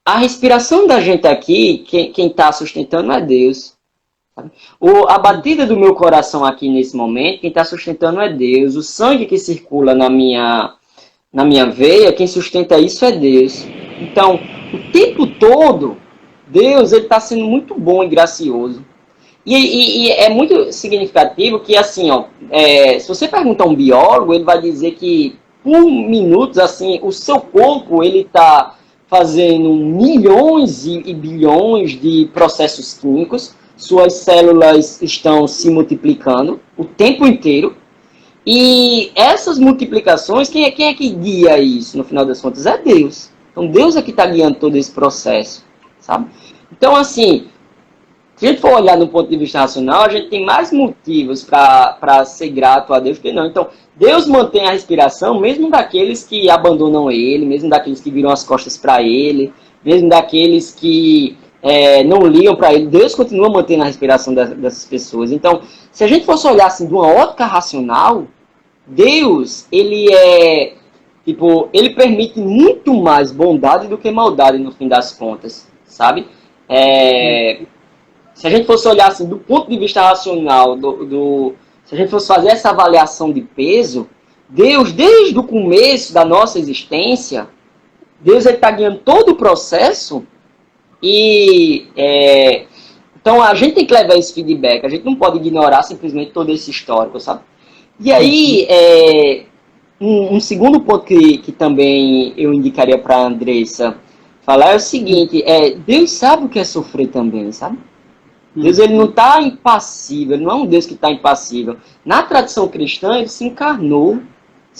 a respiração da gente aqui, quem está sustentando é Deus. Sabe? A batida do meu coração aqui nesse momento, quem está sustentando é Deus. O sangue que circula na minha veia, quem sustenta isso é Deus. Então, o tempo todo, Deus está sendo muito bom e gracioso. E é muito significativo que, assim, ó, se você perguntar a um biólogo, ele vai dizer que, por minutos, assim, o seu corpo, ele está fazendo milhões e bilhões de processos químicos, suas células estão se multiplicando o tempo inteiro, e essas multiplicações, quem é que guia isso, no final das contas? É Deus. Então, Deus é que está guiando todo esse processo, sabe? Então, assim, se a gente for olhar do ponto de vista racional, a gente tem mais motivos para ser grato a Deus que não. Então, Deus mantém a respiração, mesmo daqueles que abandonam Ele, mesmo daqueles que viram as costas para Ele, mesmo daqueles que não ligam para Ele. Deus continua mantendo a respiração dessas pessoas. Então, se a gente fosse olhar assim, de uma ótica racional, Deus, ele permite muito mais bondade do que maldade, no fim das contas, sabe? Se a gente fosse olhar assim, do ponto de vista racional, se a gente fosse fazer essa avaliação de peso, Deus, desde o começo da nossa existência, Deus está guiando todo o processo então a gente tem que levar esse feedback, a gente não pode ignorar simplesmente todo esse histórico, sabe? E aí, um segundo ponto que também eu indicaria para a Andressa falar é o seguinte, Deus sabe o que é sofrer também, sabe? Deus, ele não está impassível, ele não é um Deus que está impassível. Na tradição cristã, ele se encarnou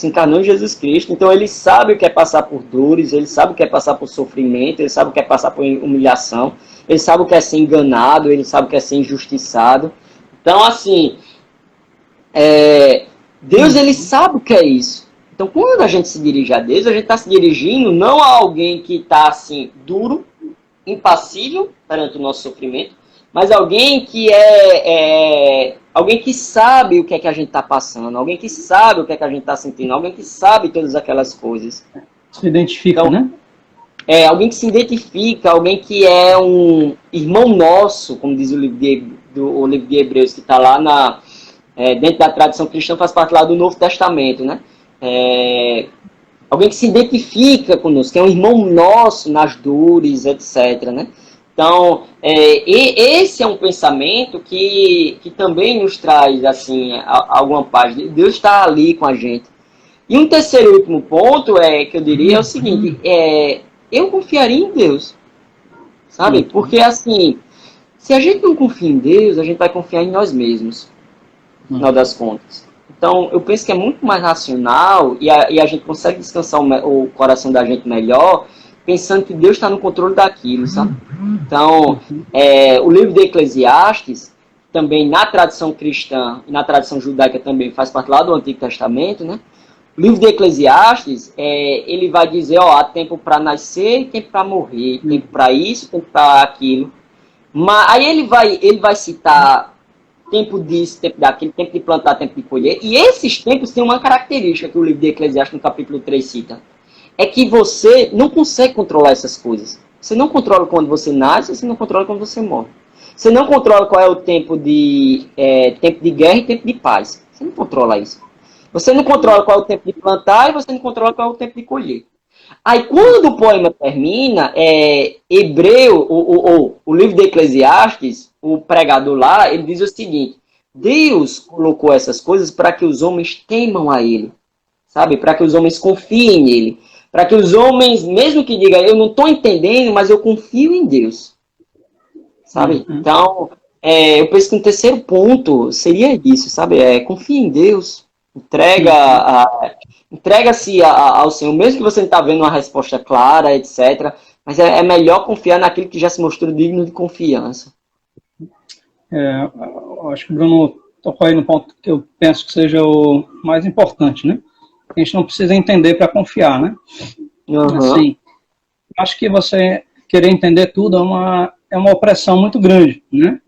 em Jesus Cristo, então ele sabe o que é passar por dores, ele sabe o que é passar por sofrimento, ele sabe o que é passar por humilhação, ele sabe o que é ser enganado, ele sabe o que é ser injustiçado. Então, assim, Deus, ele sabe o que é isso. Então, quando a gente se dirige a Deus, a gente está se dirigindo não a alguém que está, assim, duro, impassível perante o nosso sofrimento, mas alguém que alguém que sabe o que é que a gente está passando, alguém que sabe o que é que a gente está sentindo, alguém que sabe todas aquelas coisas. Se identifica, então, né? Alguém que se identifica, alguém que é um irmão nosso, como diz o livro de Hebreus, que está lá dentro da tradição cristã, faz parte lá do Novo Testamento, né? Alguém que se identifica conosco, que é um irmão nosso nas dores, etc., né? Então, esse é um pensamento que também nos traz, assim, alguma paz. Deus está ali com a gente. E um terceiro e último ponto que eu diria é o seguinte, eu confiaria em Deus, sabe? Porque, assim, se a gente não confia em Deus, a gente vai confiar em nós mesmos, no final das contas. Então, eu penso que é muito mais racional e a gente consegue descansar o coração da gente melhor pensando que Deus está no controle daquilo, sabe? Então, o livro de Eclesiastes, também na tradição cristã e na tradição judaica também faz parte lá do Antigo Testamento, né? O livro de Eclesiastes, ele vai dizer, há tempo para nascer e tempo para morrer, tempo para isso, tempo para aquilo. Mas aí ele vai citar tempo disso, tempo daquilo, tempo de plantar, tempo de colher. E esses tempos têm uma característica que o livro de Eclesiastes, no capítulo 3, cita. É que você não consegue controlar essas coisas. Você não controla quando você nasce, você não controla quando você morre. Você não controla qual é o tempo de guerra e tempo de paz. Você não controla isso. Você não controla qual é o tempo de plantar e você não controla qual é o tempo de colher. Aí, quando o poema termina, o livro de Eclesiastes, o pregador lá, ele diz o seguinte, Deus colocou essas coisas para que os homens temam a Ele, sabe? Para que os homens confiem nele. Para que os homens, mesmo que digam, eu não estou entendendo, mas eu confio em Deus. Sabe? Então, eu penso que um terceiro ponto seria isso, sabe? Confia em Deus. Entrega-se ao Senhor, mesmo que você não está vendo uma resposta clara, etc. Mas é melhor confiar naquilo que já se mostrou digno de confiança. Eu acho que o Bruno tocou aí no ponto que eu penso que seja o mais importante, né? A gente não precisa entender para confiar, né? Assim, acho que você querer entender tudo é uma opressão muito grande, né?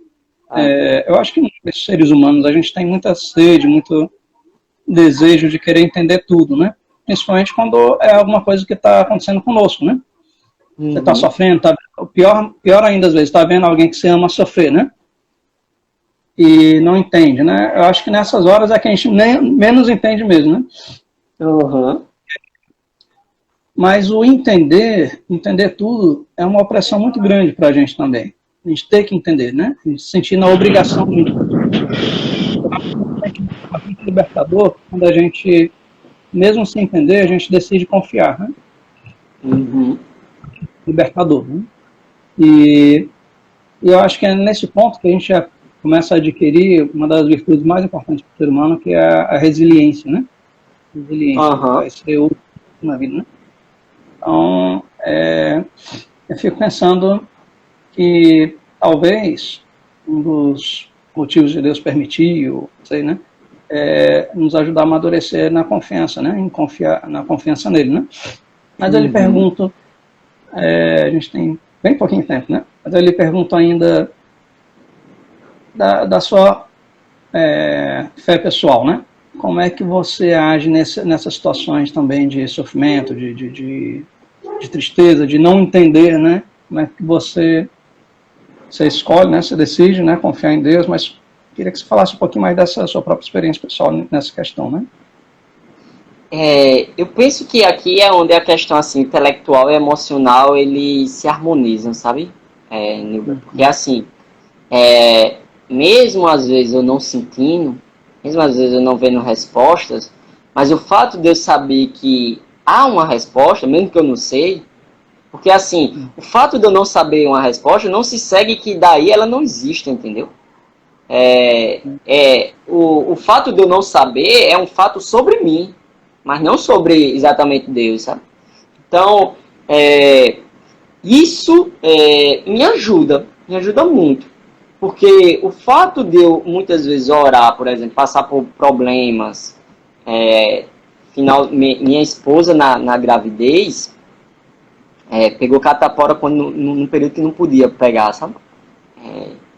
Eu acho que nós, seres humanos, a gente tem muita sede, muito desejo de querer entender tudo, né? Principalmente quando é alguma coisa que está acontecendo conosco, né? Você está sofrendo, pior ainda às vezes, está vendo alguém que você ama sofrer, né? E não entende, né? Eu acho que nessas horas é que a gente menos entende mesmo, né? Uhum. Mas o entender tudo, é uma opressão muito grande para a gente também. A gente tem que entender, né? A gente se sentir na obrigação de entender. É muito libertador quando a gente, mesmo sem entender, a gente decide confiar, né? Uhum. Libertador, né? E eu acho que é nesse ponto que a gente já começa a adquirir uma das virtudes mais importantes para o ser humano, que é a resiliência, né? Resiliência, que vai ser útil na vida, né? Então, eu fico pensando que talvez um dos motivos de Deus permitir, ou sei, né? Nos ajudar a amadurecer na confiança, né? Em confiar na confiança nele, né? Mas eu lhe pergunto, a gente tem bem pouquinho tempo, né? Mas eu lhe pergunto ainda da sua fé pessoal, né? Como é que você age nessas situações também de sofrimento, de tristeza, de não entender, né? Como é que você escolhe, né? Você decide, né? Confiar em Deus, mas queria que você falasse um pouquinho mais dessa sua própria experiência pessoal nessa questão, né? Eu penso que aqui é onde a questão assim, intelectual e emocional eles se harmonizam, sabe? Nilber? Porque assim, mesmo às vezes eu não sentindo, mesmo às vezes eu não vendo respostas, mas o fato de eu saber que há uma resposta, mesmo que eu não sei, porque assim, o fato de eu não saber uma resposta não se segue que daí ela não existe, entendeu? O fato de eu não saber é um fato sobre mim, mas não sobre exatamente Deus, sabe? Então, isso me ajuda muito. Porque o fato de eu muitas vezes orar, por exemplo, passar por problemas, minha esposa na gravidez pegou catapora num período que não podia pegar, sabe?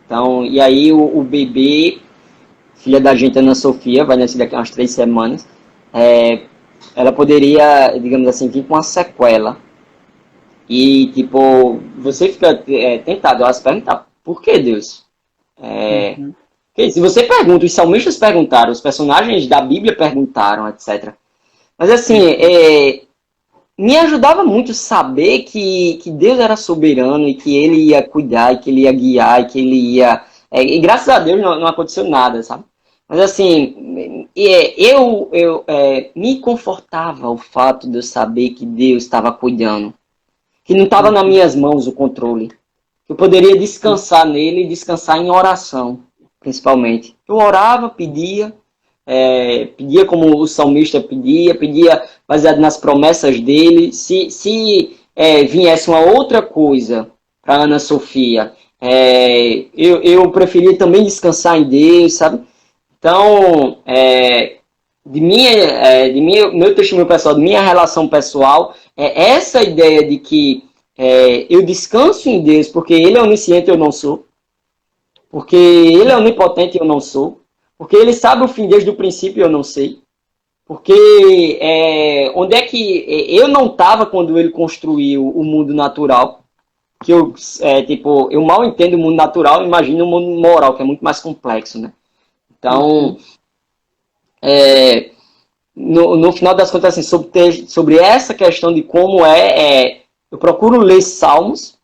Então, e aí o bebê, filha da gente, Ana Sofia, vai nascer daqui a umas 3 semanas, ela poderia, digamos assim, vir com uma sequela. E, tipo, você fica tentado a se perguntar, por que Deus? Porque se você pergunta, os salmistas perguntaram, os personagens da Bíblia perguntaram, etc. Mas, assim, me ajudava muito saber que Deus era soberano e que Ele ia cuidar, e que Ele ia guiar, e que Ele ia... e graças a Deus não aconteceu nada, sabe? Mas assim, me confortava o fato de eu saber que Deus estava cuidando. Que não estava nas minhas mãos o controle. Eu poderia descansar nele e descansar em oração, principalmente. Eu orava, pedia como o salmista pedia baseado nas promessas dele. Se viesse uma outra coisa para Ana Sofia, eu preferia também descansar em Deus, sabe? Então, meu testemunho pessoal, de minha relação pessoal, essa ideia de que eu descanso em Deus porque Ele é onisciente e eu não sou, porque Ele é onipotente e eu não sou, porque Ele sabe o fim desde o princípio e eu não sei, porque onde é que eu não estava quando Ele construiu o mundo natural, que eu mal entendo o mundo natural, imagino o mundo moral, que é muito mais complexo, né? Então, no final das contas, assim, sobre essa questão de como eu procuro ler Salmos,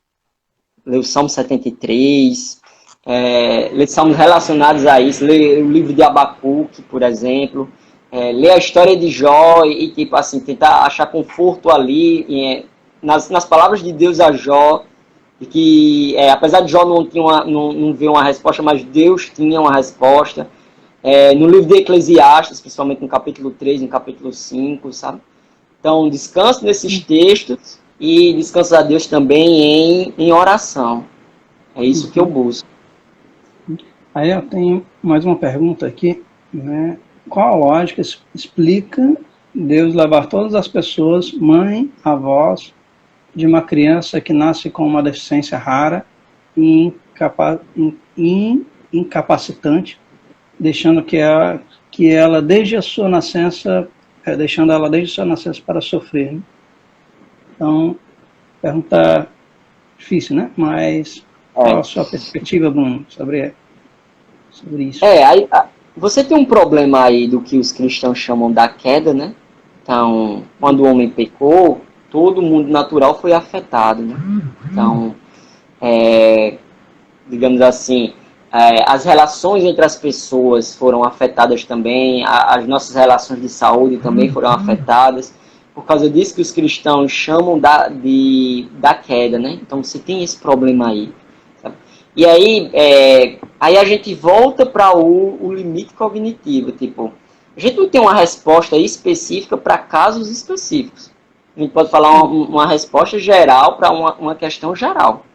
ler o Salmo 73, ler Salmos relacionados a isso, ler o livro de Abacuque, por exemplo, ler a história de Jó e tipo assim, tentar achar conforto ali nas palavras de Deus a Jó, de que apesar de Jó não ver uma resposta, mas Deus tinha uma resposta. No livro de Eclesiastes, principalmente no capítulo 3, no capítulo 5, sabe? Então, descanso nesses textos e descanso a Deus também em oração. É isso que eu busco. Aí eu tenho mais uma pergunta aqui, né? Qual a lógica explica Deus levar todas as pessoas, mãe, avós, de uma criança que nasce com uma deficiência rara e incapacitante, deixando que ela desde a sua nascença, deixando ela desde a sua nascença para sofrer. Né? Então, pergunta difícil, né? Mas qual a sua perspectiva, Bruno, sobre isso? Aí, você tem um problema aí do que os cristãos chamam da queda, né? Então, quando o homem pecou, todo o mundo natural foi afetado, né? Então, digamos assim, as relações entre as pessoas foram afetadas também, as nossas relações de saúde também foram afetadas, por causa disso que os cristãos chamam da queda, né? Então, você tem esse problema aí. Sabe? E aí, aí a gente volta para o limite cognitivo, tipo, a gente não tem uma resposta específica para casos específicos. A gente pode falar uma resposta geral para uma questão geral.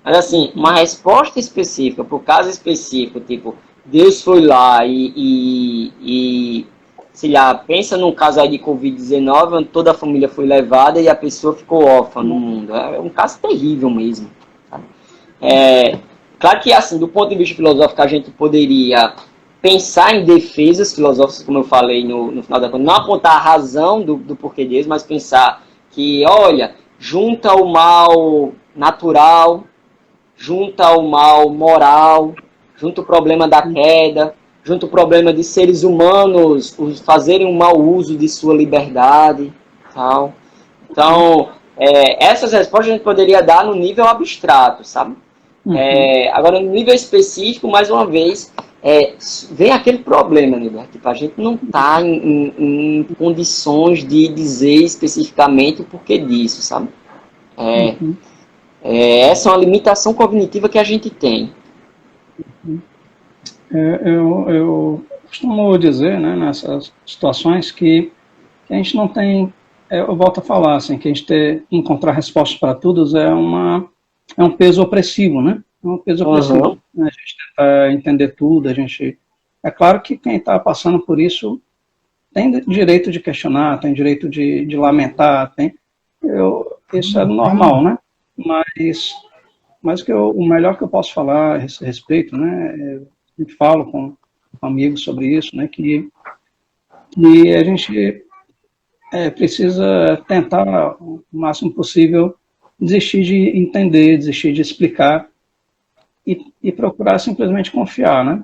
Mas assim, uma resposta específica para o caso específico, tipo, Deus foi lá e sei lá, pensa num caso aí de Covid-19, onde toda a família foi levada e a pessoa ficou órfã no mundo. É um caso terrível mesmo. Sabe? Claro que, assim, do ponto de vista filosófico, a gente poderia pensar em defesas filosóficas, como eu falei no final da conta, não apontar a razão do porquê deles, mas pensar que, olha, junta o mal natural, junta o mal moral, junta o problema da queda, junta o problema de seres humanos fazerem um mau uso de sua liberdade, tal. Então, essas respostas a gente poderia dar no nível abstrato, sabe? Agora, no nível específico, mais uma vez, vem aquele problema, né? Tipo, a gente não está em condições de dizer especificamente o porquê disso, sabe? Essa é uma limitação cognitiva que a gente tem. Eu costumo dizer, né, nessas situações que a gente não tem, eu volto a falar, assim, que a gente encontrar respostas para tudo é um peso opressivo, né? É um peso opressivo. Né? A gente tenta entender tudo, é claro que quem está passando por isso tem direito de questionar, tem direito de lamentar, isso é normal, né? Mas o melhor que eu posso falar a esse respeito, né? Eu falo com amigos sobre isso, né? Que a gente precisa tentar o máximo possível desistir de entender, desistir de explicar e procurar simplesmente confiar, né?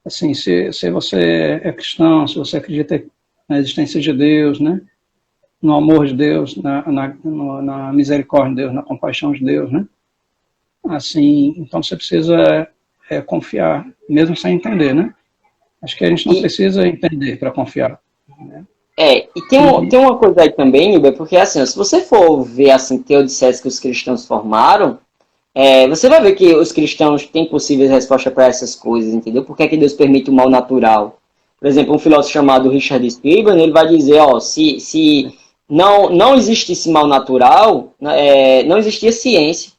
Assim, se você é cristão, se você acredita na existência de Deus, né? No amor de Deus, na misericórdia de Deus, na compaixão de Deus, né? Assim, então você precisa confiar, mesmo sem entender, né? Acho que a gente não precisa entender para confiar. Né? E tem uma coisa aí também, Nilber, porque assim, se você for ver assim, teodiceses que os cristãos formaram, você vai ver que os cristãos têm possíveis respostas para essas coisas, entendeu? Por que é que Deus permite o mal natural? Por exemplo, um filósofo chamado Richard Stevens, ele vai dizer, se não existisse mal natural, não existia ciência.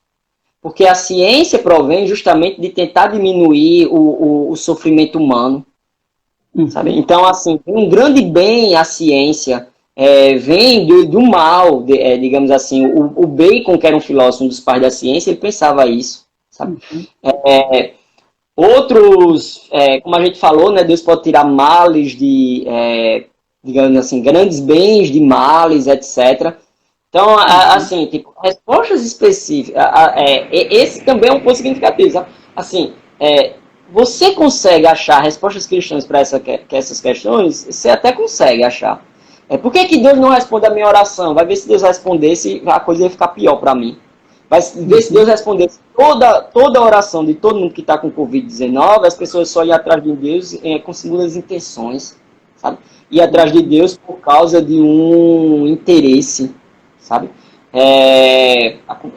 Porque a ciência provém justamente de tentar diminuir o sofrimento humano. Sabe? Então, assim, um grande bem a ciência vem do mal, digamos assim. O Bacon, que era um filósofo, um dos pais da ciência, ele pensava isso. Sabe? Outros, como a gente falou, né, Deus pode tirar males digamos assim, grandes bens de males, etc. Então, assim, tipo, respostas específicas, esse também é um ponto significativo, sabe? Assim, você consegue achar respostas cristãs para essas questões? Você até consegue achar. Por que Deus não responde a minha oração? Vai ver se Deus respondesse, a coisa ia ficar pior para mim. Vai ver se Deus respondesse toda a oração de todo mundo que está com Covid-19, as pessoas só iam atrás de Deus com segundas intenções, sabe? Ir atrás de Deus por causa de um interesse, sabe?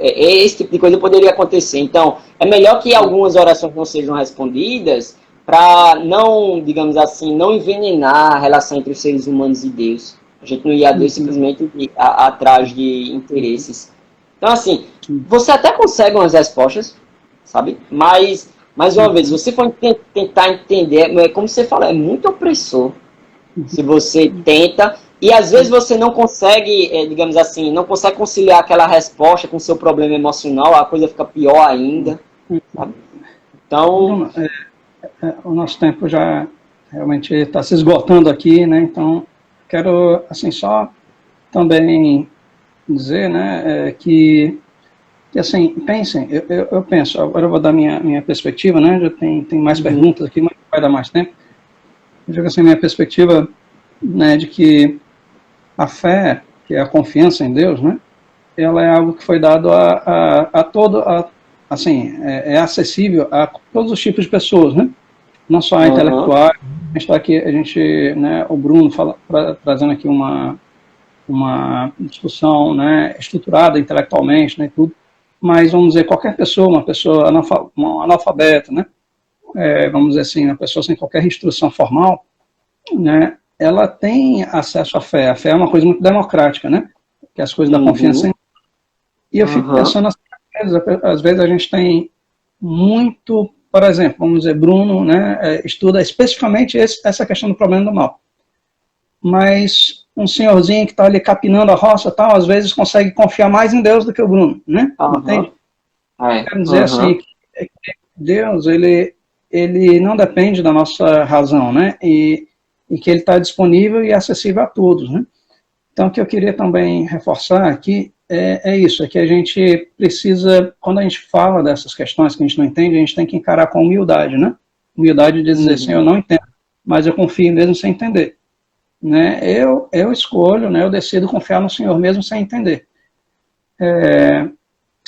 Esse tipo de coisa poderia acontecer. Então, é melhor que algumas orações não sejam respondidas para não, digamos assim, não envenenar a relação entre os seres humanos e Deus. A gente não ia a Deus simplesmente atrás de interesses. Então, assim, você até consegue umas respostas, sabe? Mas, mais uma vez, se você for tentar entender, como você fala, é muito opressor. Se você tenta, e às vezes você não consegue, digamos assim, não consegue conciliar aquela resposta com o seu problema emocional, a coisa fica pior ainda, sabe? Então, Bruno, o nosso tempo já realmente está se esgotando aqui, né? Então, quero, assim, só também dizer, né, que assim, pensem, eu penso, agora eu vou dar minha perspectiva, né? Já tem mais perguntas aqui, mas vai dar mais tempo. Eu digo assim, minha perspectiva, né, de que a fé, que é a confiança em Deus, né? Ela é algo que foi dado a todo, assim, é acessível a todos os tipos de pessoas, né? Não só a intelectuais. A gente está aqui, né, o Bruno trazendo aqui uma discussão, né, estruturada intelectualmente, né, tudo. Mas vamos dizer, qualquer pessoa, uma pessoa analfabeta, né, vamos dizer assim, uma pessoa sem qualquer instrução formal, né, ela tem acesso à fé. A fé é uma coisa muito democrática, né? Que é as coisas da confiança em. E eu fico pensando assim, às vezes a gente tem muito, por exemplo, vamos dizer, Bruno, né, estuda especificamente essa questão do problema do mal. Mas um senhorzinho que está ali capinando a roça tal, às vezes consegue confiar mais em Deus do que o Bruno, né? Entende? Quero dizer assim, que Deus, ele não depende da nossa razão, né? E que ele está disponível e acessível a todos, né? Então, o que eu queria também reforçar aqui é isso, é que a gente precisa, quando a gente fala dessas questões que a gente não entende, a gente tem que encarar com humildade, né? Humildade de dizer assim, eu não entendo, mas eu confio mesmo sem entender. Né? Eu escolho, né? Eu decido confiar no Senhor mesmo sem entender.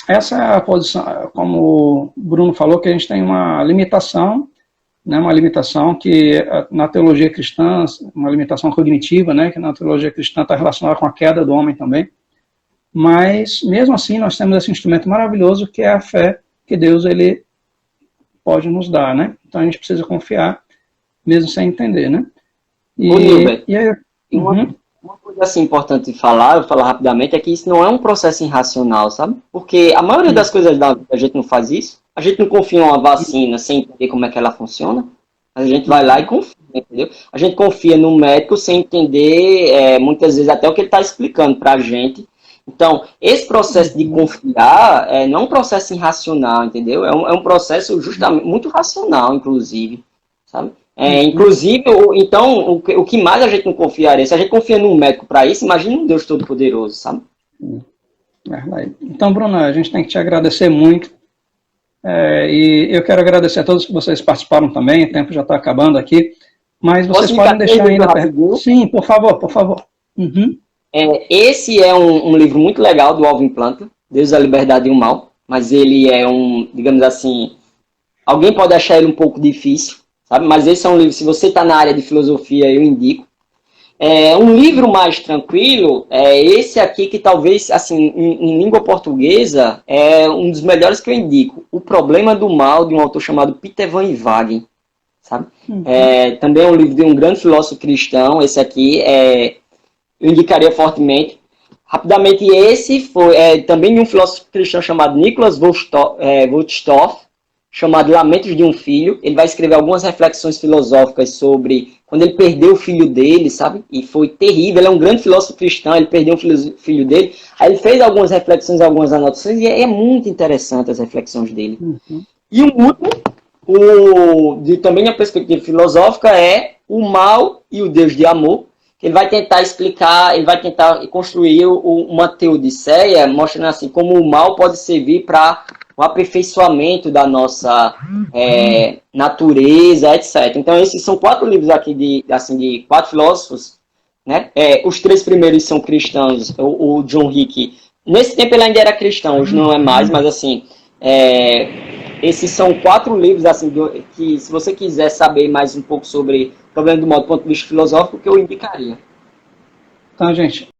Essa é a posição, como o Bruno falou, que a gente tem uma limitação, né, uma limitação que na teologia cristã, uma limitação cognitiva, né, que na teologia cristã está relacionada com a queda do homem também, mas mesmo assim nós temos esse instrumento maravilhoso que é a fé que Deus ele pode nos dar, né? Então a gente precisa confiar mesmo sem entender, né? E aí, uma coisa assim importante de falar, eu vou falar rapidamente, é que isso não é um processo irracional, sabe? Porque a maioria das coisas da vida a gente não faz isso. A gente não confia em uma vacina sem entender como é que ela funciona. A gente vai lá e confia, entendeu? A gente confia no médico sem entender, muitas vezes, até o que ele está explicando para a gente. Então, esse processo de confiar não é um processo irracional, entendeu? É um processo justamente muito racional, inclusive, sabe? Inclusive, então, o que mais a gente não confiaria? Se a gente confia num médico para isso, imagina um Deus Todo-Poderoso, sabe? Verdade. Então, Bruno, a gente tem que te agradecer muito. E eu quero agradecer a todos que vocês participaram também. O tempo já está acabando aqui. Mas vocês podem deixar ainda perguntas. Sim, por favor, por favor. Esse é um livro muito legal do Alvin Planter, Deus, a Liberdade e o Mal. Mas ele é digamos assim, alguém pode achar ele um pouco difícil, sabe? Mas esse é um livro, se você está na área de filosofia, eu indico. Um livro mais tranquilo é esse aqui, que talvez, assim, em língua portuguesa, é um dos melhores que eu indico. O Problema do Mal, de um autor chamado Peter Van Inwagen, sabe? Também é um livro de um grande filósofo cristão. Esse aqui eu indicaria fortemente. Rapidamente, esse foi também de um filósofo cristão chamado Nicholas Woltstoff, chamado Lamentos de um Filho. Ele vai escrever algumas reflexões filosóficas sobre quando ele perdeu o filho dele, sabe? E foi terrível. Ele é um grande filósofo cristão, ele perdeu o filho dele. Aí ele fez algumas reflexões, algumas anotações, e é muito interessante as reflexões dele. E o último, também na perspectiva filosófica, é O Mal e o Deus de Amor. Ele vai tentar explicar, ele vai tentar construir uma teodiceia, mostrando assim como o mal pode servir para o aperfeiçoamento da nossa natureza, etc. Então, esses são 4 livros aqui de 4 filósofos, né? Os 3 primeiros são cristãos. O John Hick, nesse tempo ele ainda era cristão, hoje não é mais, mas assim, esses são 4 livros assim, que, se você quiser saber mais um pouco sobre o problema do mal do ponto de vista filosófico, que eu indicaria. Então, gente,